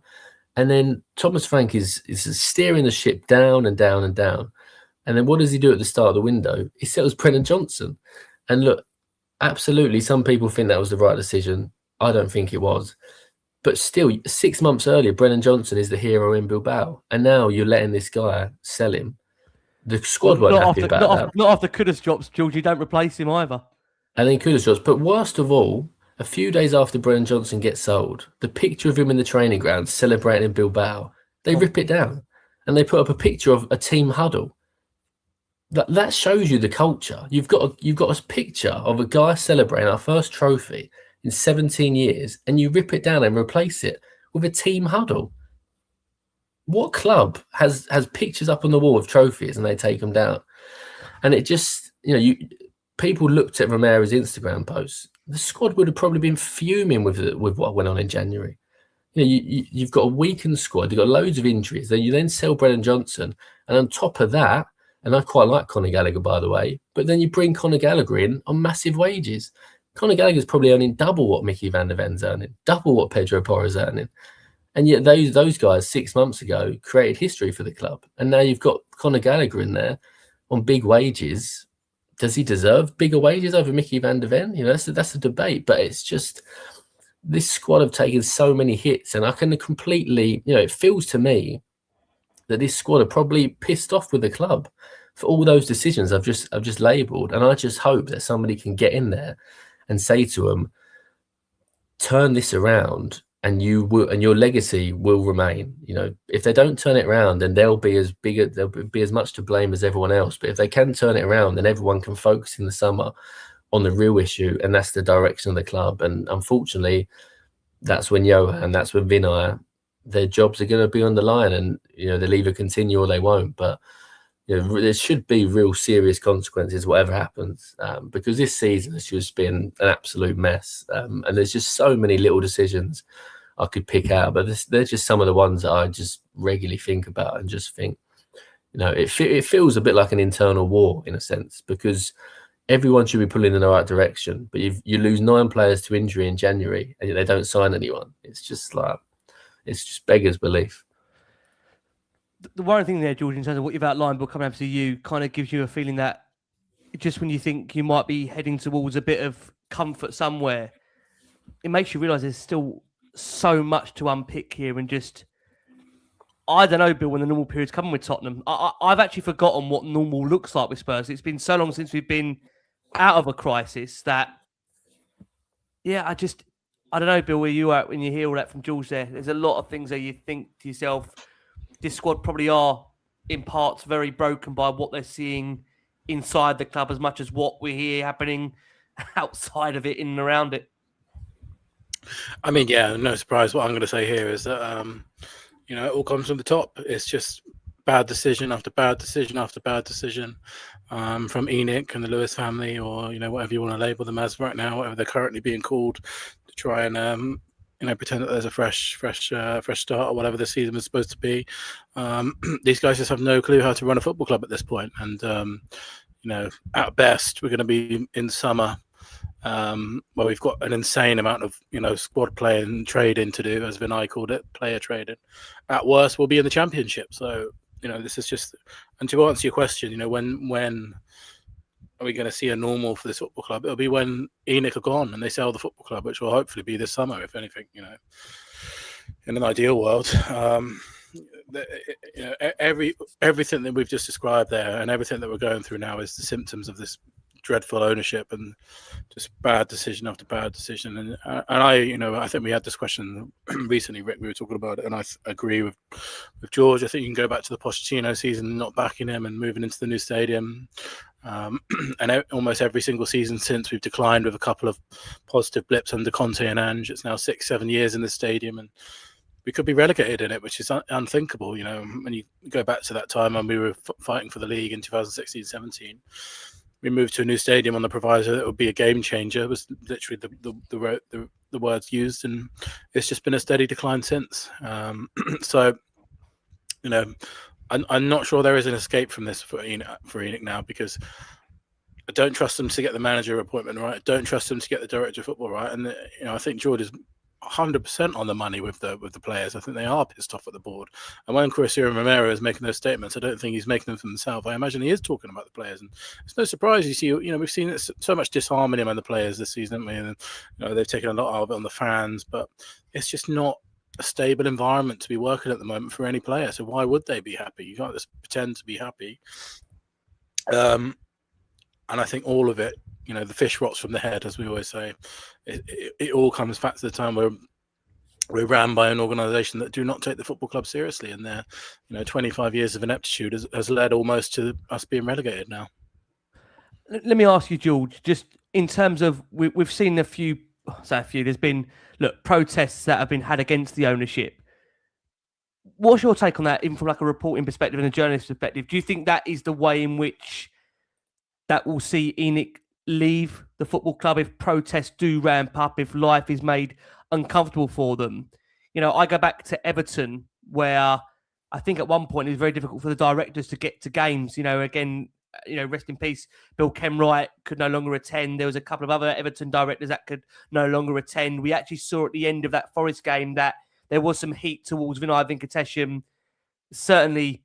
And then Thomas Frank is steering the ship down and down and down. And then what does he do at the start of the window? He settles Brennan Johnson. And look, absolutely, some people think that was the right decision. I don't think it was. But still, 6 months earlier, Brennan Johnson is the hero in Bilbao. And now you're letting this guy sell him. The squad weren't happy about that. Not after Kudus drops, George. You don't replace him either. And then Kudus drops. But worst of all, a few days after Brennan Johnson gets sold, the picture of him in the training ground celebrating in Bilbao, they rip it down. And they put up a picture of a team huddle. That shows you the culture. You've got a picture of a guy celebrating our first trophy in 17 years, and you rip it down and replace it with a team huddle. What club has pictures up on the wall of trophies and they take them down? And it just, people looked at Romero's Instagram posts. The squad would have probably been fuming with what went on in January. You've got a weakened squad. You've got loads of injuries. Then you then sell Brennan Johnson, and on top of that, and I quite like Conor Gallagher, by the way, but then you bring Conor Gallagher in on massive wages. Conor Gallagher's probably earning double what Mickey van der Ven's earning, double what Pedro Porro's earning. And yet those guys 6 months ago created history for the club. And now you've got Conor Gallagher in there on big wages. Does he deserve bigger wages over Mickey van der Ven? That's a debate. But it's just, this squad have taken so many hits. And I can completely, it feels to me that this squad are probably pissed off with the club for all those decisions I've just labelled. And I just hope that somebody can get in there and say to them, turn this around and your legacy will remain. If they don't turn it around, then they'll be as much to blame as everyone else. But if they can turn it around, then everyone can focus in the summer on the real issue, and that's the direction of the club. And unfortunately, that's when Johan, that's when Vinay, their jobs are going to be on the line, and they'll either continue or they won't. But there should be real serious consequences, whatever happens, because this season has just been an absolute mess. And there's just so many little decisions I could pick out, but they're just some of the ones that I just regularly think about and just think, it feels a bit like an internal war in a sense, because everyone should be pulling in the right direction, but you lose 9 players to injury in January and they don't sign anyone. It's just beggars belief. The worrying thing there, George, in terms of what you've outlined, but coming up to you, kind of gives you a feeling that just when you think you might be heading towards a bit of comfort somewhere, it makes you realise there's still so much to unpick here. And just, I don't know, Bill, when the normal period's coming with Tottenham. I've actually forgotten what normal looks like with Spurs. It's been so long since we've been out of a crisis that, I don't know, Bill, where you are when you hear all that from George there. There's a lot of things that you think to yourself, this squad probably are in parts very broken by what they're seeing inside the club as much as what we hear happening outside of it, in and around it. I mean, no surprise. What I'm going to say here is that, it all comes from the top. It's just bad decision after bad decision after bad decision from ENIC and the Lewis family, or, whatever you want to label them as right now, whatever they're currently being called, to try and, pretend that there's a fresh start or whatever the season was supposed to be. These guys just have no clue how to run a football club at this point. And, at best, we're going to be in summer where we've got an insane amount of, squad play and trading to do, as Vinay called it, player trading. At worst, we'll be in the championship. So, this is just, and to answer your question, when are we going to see a normal for this football club? It'll be when ENIC are gone and they sell the football club, which will hopefully be this summer, if anything, in an ideal world. Everything that we've just described there and everything that we're going through now is the symptoms of this dreadful ownership and just bad decision after bad decision. And I think we had this question recently, Rick, we were talking about it, and I agree with George. I think you can go back to the Pochettino season, not backing him and moving into the new stadium. And almost every single season since, we've declined with a couple of positive blips under Conte and Ange. It's now 6-7 years in the stadium, and we could be relegated in it, which is unthinkable. When you go back to that time when we were fighting for the league in 2016-17, we moved to a new stadium on the proviso that it would be a game changer. It was literally the words used, and it's just been a steady decline since. So, I'm not sure there is an escape from this for ENIC now, because I don't trust them to get the manager appointment right. I don't trust them to get the director of football right. And I think George is 100% on the money with the players. I think they are pissed off at the board. And when Croatia and Romero is making those statements, I don't think he's making them for himself. I imagine he is talking about the players. And it's no surprise you see, we've seen so much disharmony among the players this season, haven't we? And they've taken a lot out of it on the fans, but it's just not a stable environment to be working at the moment for any player. So why would they be happy? You can't just pretend to be happy. And I think all of it, the fish rots from the head, as we always say. It all comes back to the time where we're ran by an organisation that do not take the football club seriously, and their 25 years of ineptitude has led almost to us being relegated now. Let me ask you, George, just in terms of we've seen there's been protests that have been had against the ownership. What's your take on that, even from like a reporting perspective and a journalist perspective? Do you think that is the way in which that will see ENIC leave the football club if protests do ramp up, if life is made uncomfortable for them? I go back to Everton, where I think at one point it was very difficult for the directors to get to games. Rest in peace, Bill Kenwright could no longer attend. There was a couple of other Everton directors that could no longer attend. We actually saw at the end of that Forest game that there was some heat towards Vinay Venkatesham, certainly,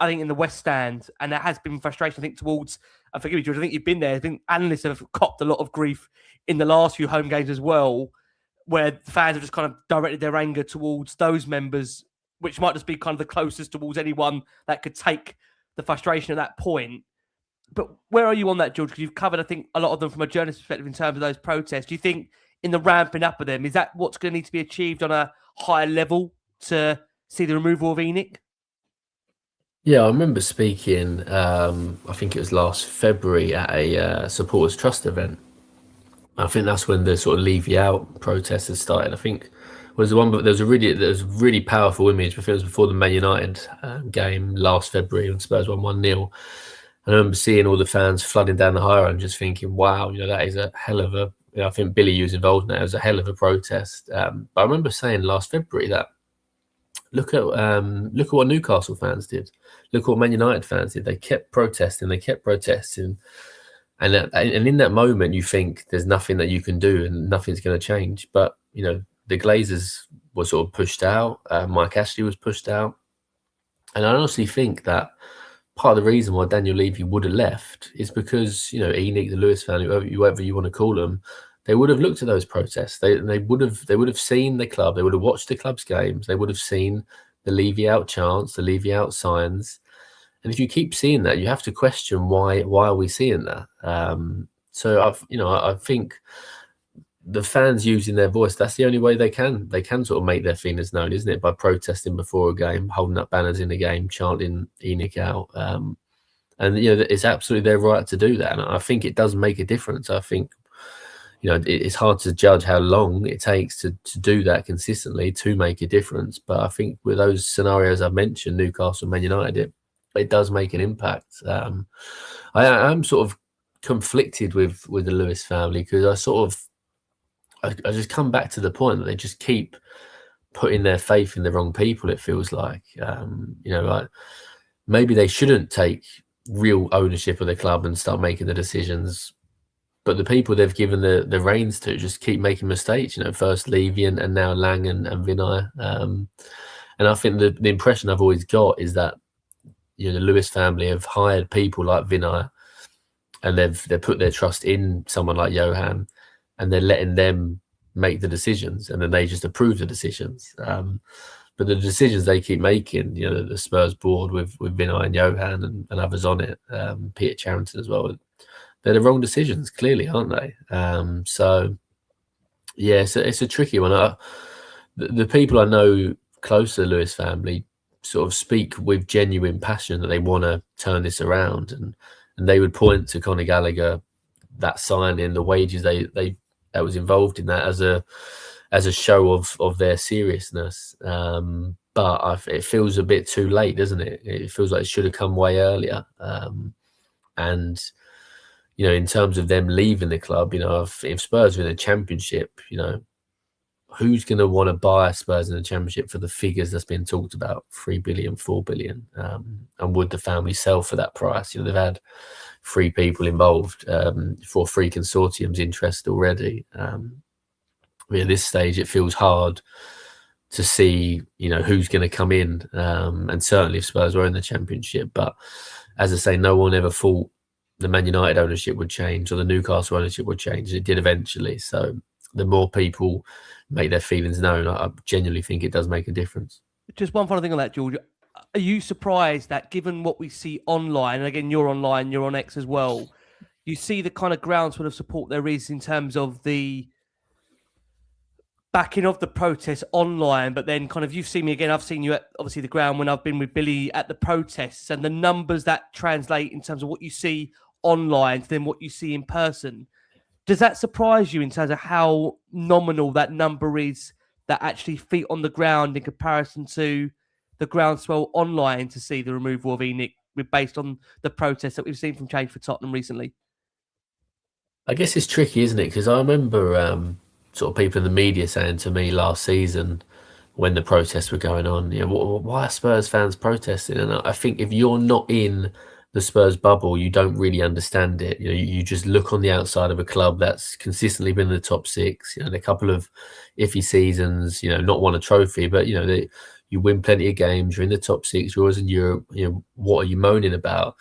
I think, in the West Stand, and there has been frustration, I think, towards, and forgive me, George, I think you've been there. I think analysts have copped a lot of grief in the last few home games as well, where the fans have just kind of directed their anger towards those members, which might just be kind of the closest towards anyone that could take the frustration at that point. But where are you on that, George? Because you've covered, I think, a lot of them from a journalist perspective in terms of those protests. Do you think in the ramping up of them, is that what's going to need to be achieved on a higher level to see the removal of ENIC? Yeah, I remember speaking, I think it was last February at a Supporters Trust event. I think that's when the sort of leave you out protests had started. I think was the one, but there was a really powerful image. I think it was before the Man United game last February when Spurs won 1-0. And I remember seeing all the fans flooding down the high road and just thinking, wow, that is a hell of a, I think Billie was involved in that. It was a hell of a protest. But I remember saying last February that look at what Newcastle fans did. Look at what Man United fans did. They kept protesting. And in that moment, you think there's nothing that you can do and nothing's going to change. But, the Glazers were sort of pushed out. Mike Ashley was pushed out. And I honestly think that part of the reason why Daniel Levy would have left is because, ENIC, the Lewis family, whoever you want to call them, they would have looked at those protests. They would have seen the club. They would have watched the club's games. They would have seen the Levy out chants, the Levy out signs. And if you keep seeing that, you have to question why are we seeing that? So I think the fans using their voice, that's the only way they can sort of make their feelings known, isn't it? By protesting before a game, holding up banners in a game, chanting ENIC out. And it's absolutely their right to do that. And I think it does make a difference. I think it's hard to judge how long it takes to do that consistently to make a difference. But I think with those scenarios I've mentioned, Newcastle, Man United, it does make an impact. I am sort of conflicted with the Lewis family because I just come back to the point that they just keep putting their faith in the wrong people. It feels like, like maybe they shouldn't take real ownership of the club and start making the decisions. But the people they've given the reins to just keep making mistakes. First Levy and now Lang and Vinay. And I think the impression I've always got is that the Lewis family have hired people like Vinay, and they've put their trust in someone like Johan, and they're letting them make the decisions, and then they just approve the decisions. But the decisions they keep making, the Spurs board with Vinay and Johan and others on it, Peter Charrington as well, they're the wrong decisions, clearly, aren't they? So, yeah, it's a tricky one. The people I know close to the Lewis family sort of speak with genuine passion that they want to turn this around. and they would point to Conor Gallagher, that signing, the wages that was involved in that as a show of their seriousness. But it feels a bit too late, doesn't it? It feels like it should have come way earlier. And in terms of them leaving the club, if Spurs are in the Championship, who's going to want to buy Spurs in the Championship for the figures that's been talked about, 3 billion, 4 billion? And would the family sell for that price? They've had 3 people involved, for 3 consortiums interested already. At this stage, it feels hard to see, who's going to come in. And certainly if Spurs were in the Championship. But as I say, no one ever thought the Man United ownership would change or the Newcastle ownership would change. It did eventually. So the more people make their feelings known, I genuinely think it does make a difference. Just one final thing on that, George. Are you surprised that given what we see online, and again, you're online, you're on X as well, you see the kind of groundswell of support there is in terms of the backing of the protest online, but then kind of you've seen me again, I've seen you at obviously the ground when I've been with Billie at the protests, and the numbers that translate in terms of what you see online to then what you see in person. Does that surprise you in terms of how nominal that number is that actually feet on the ground in comparison to the groundswell online to see the removal of ENIC based on the protests that we've seen from Change for Tottenham recently? I guess it's tricky, isn't it? Because I remember sort of people in the media saying to me last season when the protests were going on, why are Spurs fans protesting? And I think if you're not in the Spurs bubble, you don't really understand it. You just look on the outside of a club that's consistently been in the top 6. A couple of iffy seasons, not won a trophy, but you win plenty of games. You're in the top 6. You're always in Europe. What are you moaning about?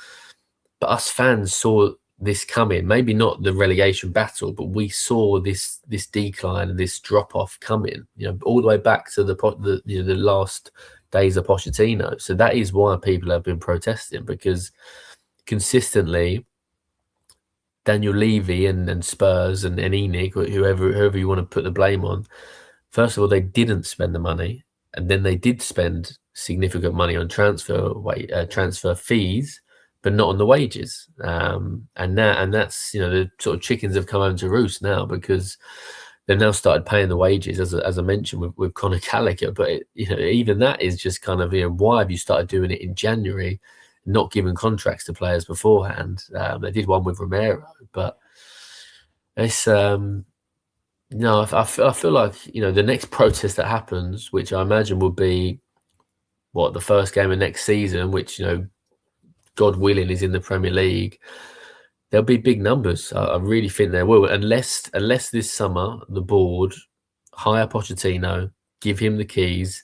But us fans saw this coming. Maybe not the relegation battle, but we saw this decline and this drop off coming. All the way back to the last days of Pochettino. So that is why people have been protesting, because consistently Daniel Levy and Spurs and ENIC, or whoever you want to put the blame on, first of all, they didn't spend the money, and then they did spend significant money on transfer fees, but not on the wages. And that's the sort of chickens have come home to roost now, because they've now started paying the wages, as I mentioned with Conor Gallagher. But even that is just kind of why have you started doing it in January, not giving contracts to players beforehand? They did one with Romero, but it's I feel like the next protest that happens, which I imagine will be the first game of next season, which God willing is in the Premier League. There'll be big numbers. I really think there will, unless this summer the board hire Pochettino, give him the keys,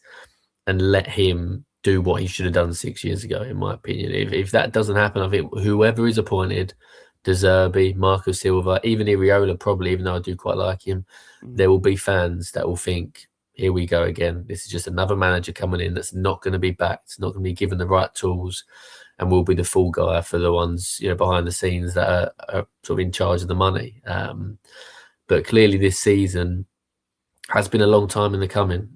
and let him do what he should have done 6 years ago, in my opinion. If that doesn't happen, I think whoever is appointed, De Zerbi, Marco Silva, even Iriola, probably, even though I do quite like him, there will be fans that will think, here we go again. This is just another manager coming in that's not going to be backed, not going to be given the right tools, and will be the fall guy for the ones behind the scenes that are sort of in charge of the money. But clearly this season has been a long time in the coming.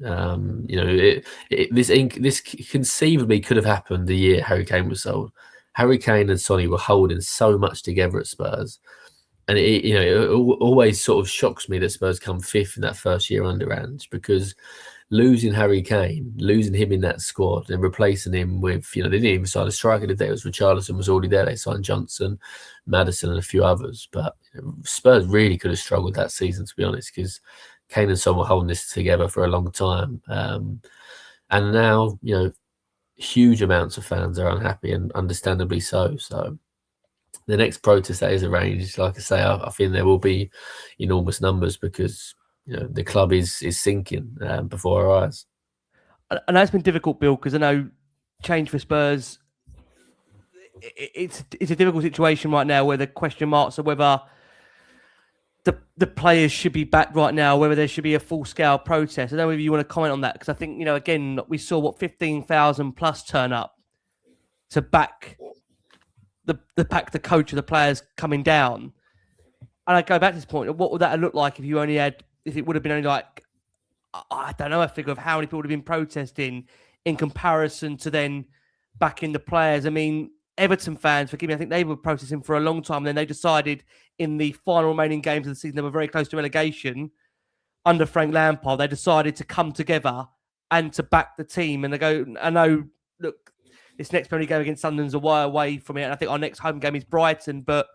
This conceivably could have happened the year Harry Kane was sold. Harry Kane and Sonny were holding so much together at Spurs, and it always sort of shocks me that Spurs come 5th in that first year under Ange, because losing Harry Kane, losing him in that squad and replacing him with, they didn't even sign a striker today. It was Richarlison was already there. They signed Johnson, Maddison and a few others. But Spurs really could have struggled that season, to be honest, because Kane and Son were holding this together for a long time. And now, huge amounts of fans are unhappy, and understandably so. So the next protest that is arranged, like I say, I think there will be enormous numbers, because the club is sinking before our eyes. I know it's been difficult, Bill, because I know Change for Spurs, it's a difficult situation right now, where the question marks are whether the players should be back right now, whether there should be a full-scale protest. I don't know if you want to comment on that, because I think, again, we saw 15,000 plus turn up to back the coach of the players coming down. And I go back to this point, what would that look like if it would have been only like, I don't know, a figure of how many people would have been protesting in comparison to then backing the players? I mean, Everton fans, forgive me, I think they were protesting for a long time. And then they decided in the final remaining games of the season, they were very close to relegation under Frank Lampard. They decided to come together and to back the team. And they go, I know, look, this next Premier League game against Sunderland's a while away from it. And I think our next home game is Brighton. But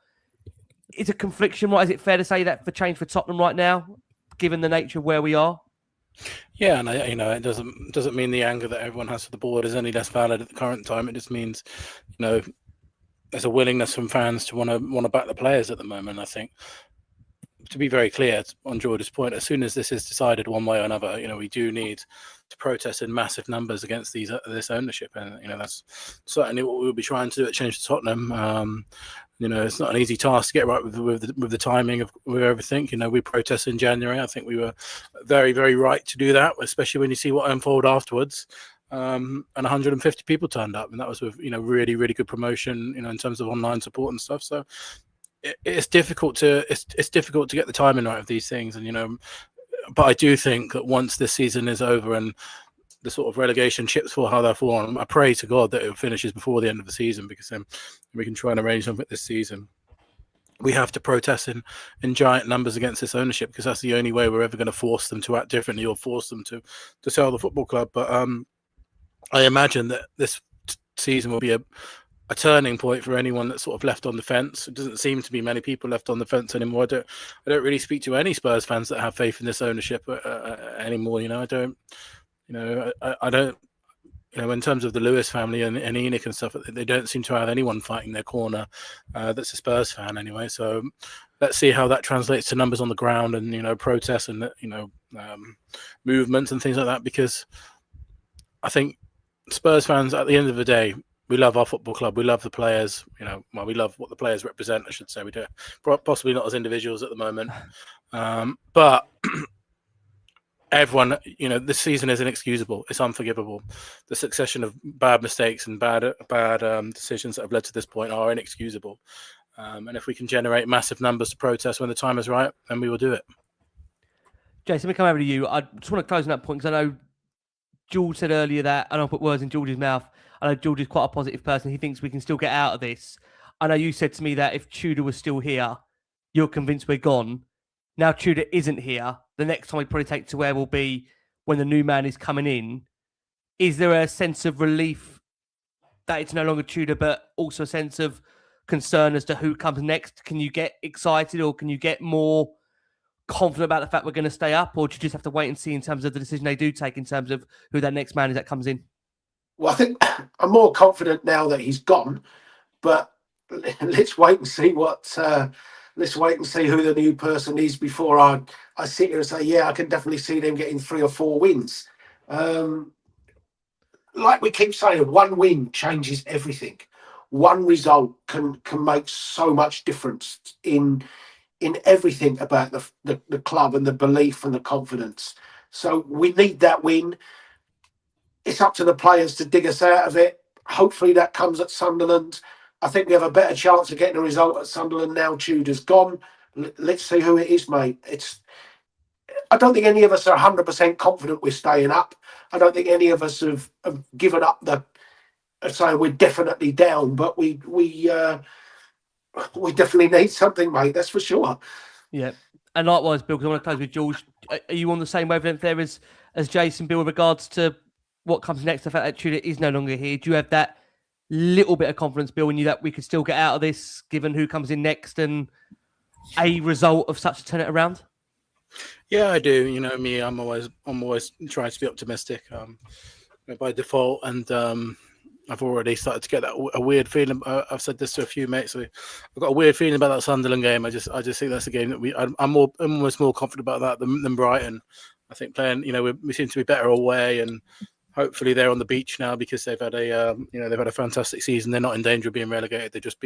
it's a confliction, right? Is it fair to say that for change for Tottenham right now, given the nature of where we are? Yeah, and it doesn't mean the anger that everyone has for the board is any less valid at the current time. It just means, there's a willingness from fans to want to back the players at the moment. I think, to be very clear on George's point, as soon as this is decided one way or another, we do need to protest in massive numbers against this ownership, and that's certainly what we'll be trying to do at Change for Tottenham. It's not an easy task to get right with the timing of everything. We protested in January. I think we were very, very right to do that, especially when you see what unfolded afterwards. And 150 people turned up, and that was with really, really good promotion, in terms of online support and stuff. So it's difficult to get the timing right of these things, and but I do think that once this season is over and the sort of relegation chips for how they're falling, I pray to God that it finishes before the end of the season, because then we can try and arrange something this season. We have to protest in giant numbers against this ownership, because that's the only way we're ever going to force them to act differently or force them to sell the football club. But I imagine that this season will be a turning point for anyone that's sort of left on the fence. It doesn't seem to be many people left on the fence anymore. I don't really speak to any Spurs fans that have faith in this ownership anymore. I don't. I don't, in terms of the Lewis family and ENIC and stuff, they don't seem to have anyone fighting their corner that's a Spurs fan anyway. So let's see how that translates to numbers on the ground and, protests and, movements and things like that, because I think Spurs fans, at the end of the day, we love our football club. We love the players, we love what the players represent, I should say. We do, possibly not as individuals at the moment. But everyone, this season is inexcusable. It's unforgivable. The succession of bad mistakes and bad decisions that have led to this point are inexcusable. And if we can generate massive numbers to protest when the time is right, then we will do it. Jason, let me come over to you. I just want to close on that point, because I know George said earlier that, I don't put words in George's mouth, I know George is quite a positive person. He thinks we can still get out of this. I know you said to me that if Tudor was still here, you're convinced we're gone. Now Tudor isn't here. The next time we probably take to where will be when the new man is coming in. Is there a sense of relief that it's no longer Tudor, but also a sense of concern as to who comes next? Can you get excited, or can you get more confident about the fact we're going to stay up, or do you just have to wait and see in terms of the decision they do take in terms of who that next man is that comes in? Well, I think I'm more confident now that he's gone, but let's wait and see let's wait and see who the new person is before I sit here and say, yeah, I can definitely see them getting 3 or 4 wins. Like we keep saying, one win changes everything. One result can make so much difference in everything about the club and the belief and the confidence. So we need that win. It's up to the players to dig us out of it. Hopefully that comes at Sunderland. I think we have a better chance of getting a result at Sunderland now Tudor's gone. Let's see who it is, mate. I don't think any of us are 100% confident we're staying up. I don't think any of us have given up saying we're definitely down, but we definitely need something, mate. That's for sure. Yeah. And likewise, Bill, because I want to close with George. Are you on the same wavelength there as Jason, Bill, with regards to what comes next? The fact that Tudor is no longer here. Do you have that little bit of confidence, Bill, in you that we could still get out of this, given who comes in next and a result of such a turn it around? Yeah, I do. You know me, I'm always trying to be optimistic by default, and I've already started to get a weird feeling. I've said this to a few mates. I've got a weird feeling about that Sunderland game. I just think that's a game that I'm almost more confident about that than Brighton. I think playing, we seem to be better away, and hopefully they're on the beach now because they've had a fantastic season. They're not in danger of being relegated. They've just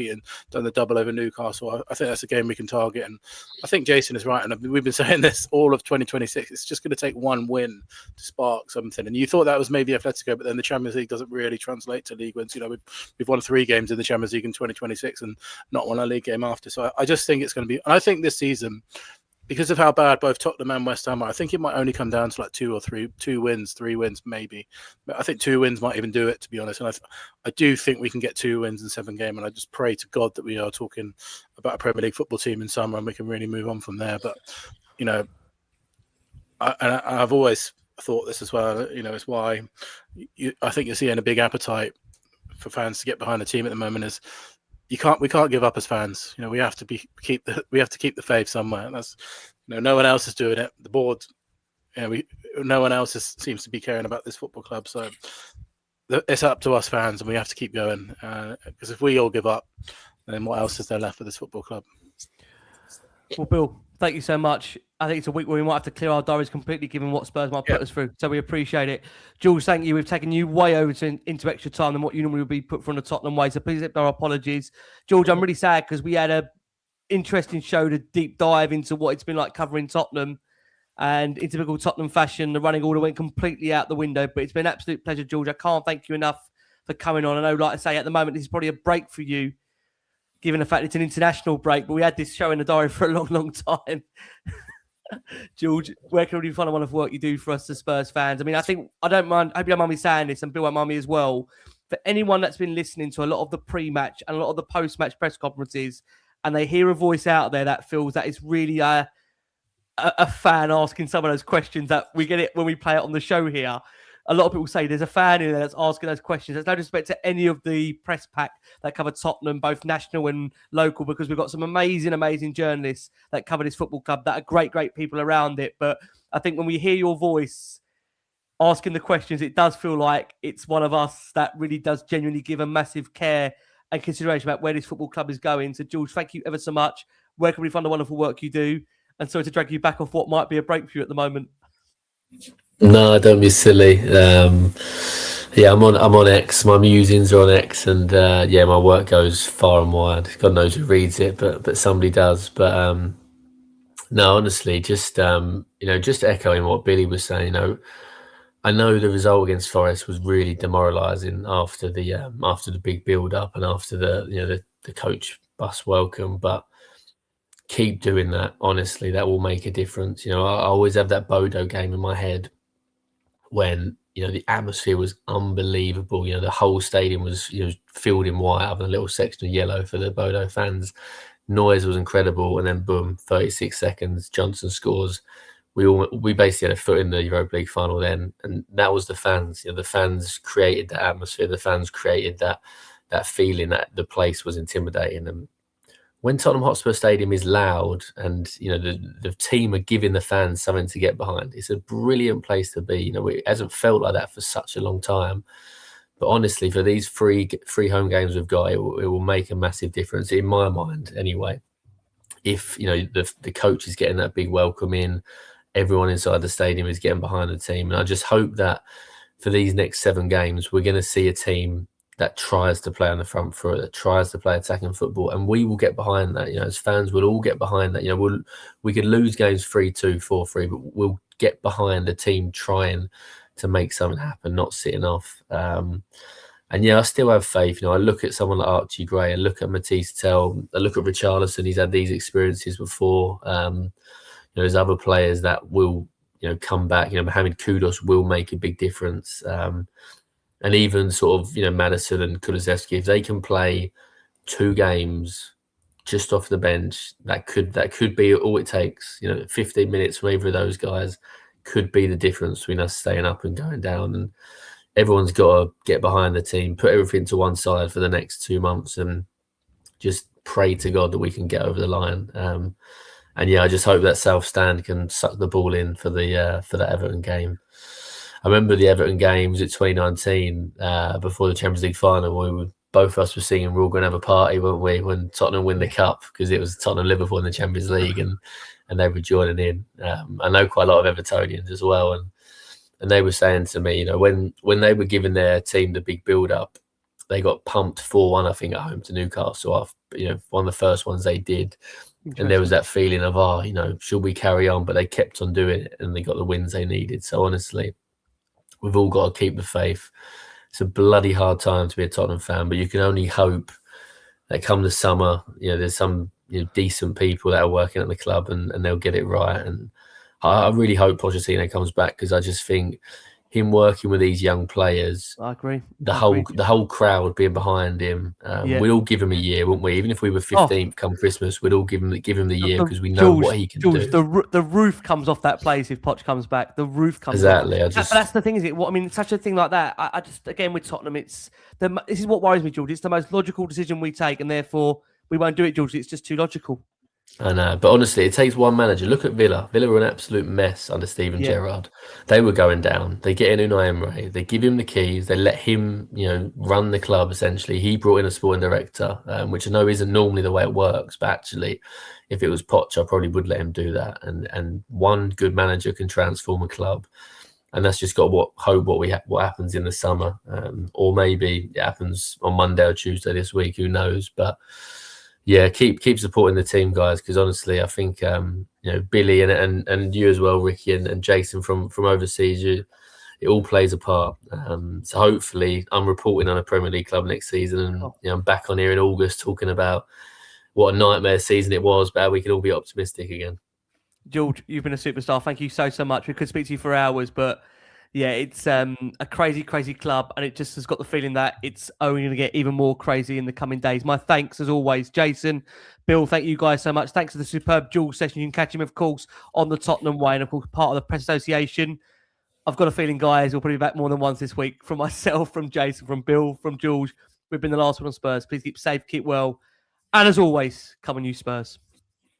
done the double over Newcastle. I think that's a game we can target, and I think Jason is right. And we've been saying this all of 2026. It's just going to take one win to spark something. And you thought that was maybe Atletico, but then the Champions League doesn't really translate to league wins. We've won 3 games in the Champions League in 2026 and not won a league game after. So I just think it's going to be. And I think this season, because of how bad both Tottenham and West Ham are, I think it might only come down to like 2 wins, 3 wins, maybe. But I think 2 wins might even do it, to be honest. And I do think we can get 2 wins in 7 games. And I just pray to God that we are talking about a Premier League football team in summer and we can really move on from there. But, you know, I've always thought this as well. You know, it's why I think you're seeing a big appetite for fans to get behind the team at the moment. Is we can't give up as fans. You know, we have to keep the faith somewhere. That's, you know, no one else is doing it. The board, you know, no one else seems to be caring about this football club. So it's up to us fans, and we have to keep going. Because if we all give up, then what else is there left for this football club? Well, Bill, thank you so much. I think it's a week where we might have to clear our diaries completely, given what Spurs might put us through. So we appreciate it. Jules, thank you. We've taken you way over into extra time than what you normally would be put through on the Tottenham way. So please accept our apologies. George, I'm really sad because we had a interesting show to deep dive into what it's been like covering Tottenham. And in typical Tottenham fashion, the running order went completely out the window. But it's been an absolute pleasure, George. I can't thank you enough for coming on. I know, like I say, at the moment, this is probably a break for you, given the fact it's an international break, but we had this show in the diary for a long, long time. George, where can we find a wonderful work you do for us as Spurs fans? I mean, I hope you don't mind me saying this, and Bill won't mind me as well. For anyone that's been listening to a lot of the pre-match and a lot of the post-match press conferences, and they hear a voice out there that feels that it's really a fan asking some of those questions that we get it when we play it on the show here. A lot of people say there's a fan in there that's asking those questions. There's no disrespect to any of the press pack that cover Tottenham, both national and local, because we've got some amazing, amazing journalists that cover this football club that are great, great people around it. But I think when we hear your voice asking the questions, it does feel like it's one of us that really does genuinely give a massive care and consideration about where this football club is going. So, George, thank you ever so much. Where can we find the wonderful work you do? And sorry to drag you back off what might be a break for you at the moment. No, don't be silly. Yeah, I'm on X. My musings are on X, and yeah, my work goes far and wide. God knows who reads it, but somebody does. But no, honestly, just just echoing what Billie was saying. You know, I know the result against Forest was really demoralising after the big build up and after the coach bus welcome, but keep doing that. Honestly, that will make a difference. You know, I always have that Bodo game in my head when, you know, the atmosphere was unbelievable. You know, the whole stadium was, you know, filled in white, other than a little section of yellow for the Bodo fans. Noise was incredible, and then boom, 36 seconds, Johnson scores. We basically had a foot in the Europa League final then, and that was the fans. You know, the fans created that atmosphere. The fans created that feeling that the place was intimidating. And when Tottenham Hotspur Stadium is loud and, you know, the team are giving the fans something to get behind, it's a brilliant place to be. You know, it hasn't felt like that for such a long time. But honestly, for these three home games we've got, it will make a massive difference, in my mind anyway. If, you know, the coach is getting that big welcome in, everyone inside the stadium is getting behind the team. And I just hope that for these next 7 games, we're going to see a team that tries to play on the front foot, that tries to play attacking football, and we will get behind that. You know, as fans, we'll all get behind that. You know, we could lose games 3-2, 4-3, but we'll get behind the team trying to make something happen, not sitting off. And yeah, I still have faith. You know, I look at someone like Archie Gray, I look at Matisse Tell, I look at Richarlison. He's had these experiences before. You know, there's other players that will, you know, come back. You know, Mohamed Kudus will make a big difference. And even sort of, you know, Madison and Kulusevski, if they can play 2 games just off the bench, that could be all it takes. You know, 15 minutes from either of those guys could be the difference between us staying up and going down. And everyone's got to get behind the team, put everything to one side for the next 2 months, and just pray to God that we can get over the line. And yeah, I just hope that South Stand can suck the ball in for that Everton game. I remember the Everton games at 2019 before the Champions League final. Both of us were singing "We're all going to have a party," weren't we, when Tottenham win the cup, because it was Tottenham Liverpool in the Champions League, and they were joining in. I know quite a lot of Evertonians as well, and they were saying to me, you know, when they were giving their team the big build up, they got pumped 4-1, I think, at home to Newcastle. After, you know, one of the first ones they did. And there was that feeling of, you know, should we carry on? But they kept on doing it, and they got the wins they needed. So honestly, we've all got to keep the faith. It's a bloody hard time to be a Tottenham fan, but you can only hope that come the summer, you know, there's some decent people that are working at the club, and they'll get it right. And I really hope Pochettino comes back, because I just think him working with these young players, I agree. the whole crowd being behind him, we'd all give him a year, wouldn't we? Even if we were 15th come Christmas, we'd all give him the year, because we know what he can do. The roof comes off that place if Poch comes back. The roof comes exactly. off. But that's the thing, is it? I mean, such a thing like that. I just, again, with Tottenham, this is what worries me, George. It's the most logical decision we take, and therefore we won't do it, George. It's just too logical. I know, but honestly, it takes one manager. Look at Villa. Villa were an absolute mess under Steven Gerrard. They were going down. They get in Unai Emery. They give him the keys. They let him, run the club, essentially. He brought in a sporting director, which I know isn't normally the way it works, but actually, if it was Poch, I probably would let him do that. And one good manager can transform a club. And that's just got what happens in the summer. Or maybe it happens on Monday or Tuesday this week. Who knows? But yeah, keep supporting the team, guys, because honestly, I think Billie and you as well, Ricky, and Jason from overseas, it all plays a part. So hopefully, I'm reporting on a Premier League club next season, and I'm back on here in August talking about what a nightmare season it was, but how we can all be optimistic again. George, you've been a superstar. Thank you so much. We could speak to you for hours, but yeah, it's a crazy club, and it just has got the feeling that it's only going to get even more crazy in the coming days. My thanks, as always, Jason, Bill, thank you guys so much. Thanks for the superb Jules session. You can catch him, of course, on the Tottenham Way, and of course, part of the Press Association. I've got a feeling, guys, we'll probably be back more than once this week. From myself, from Jason, from Bill, from George. We've been the last one on Spurs. Please keep safe, keep well, and as always, come on, you Spurs.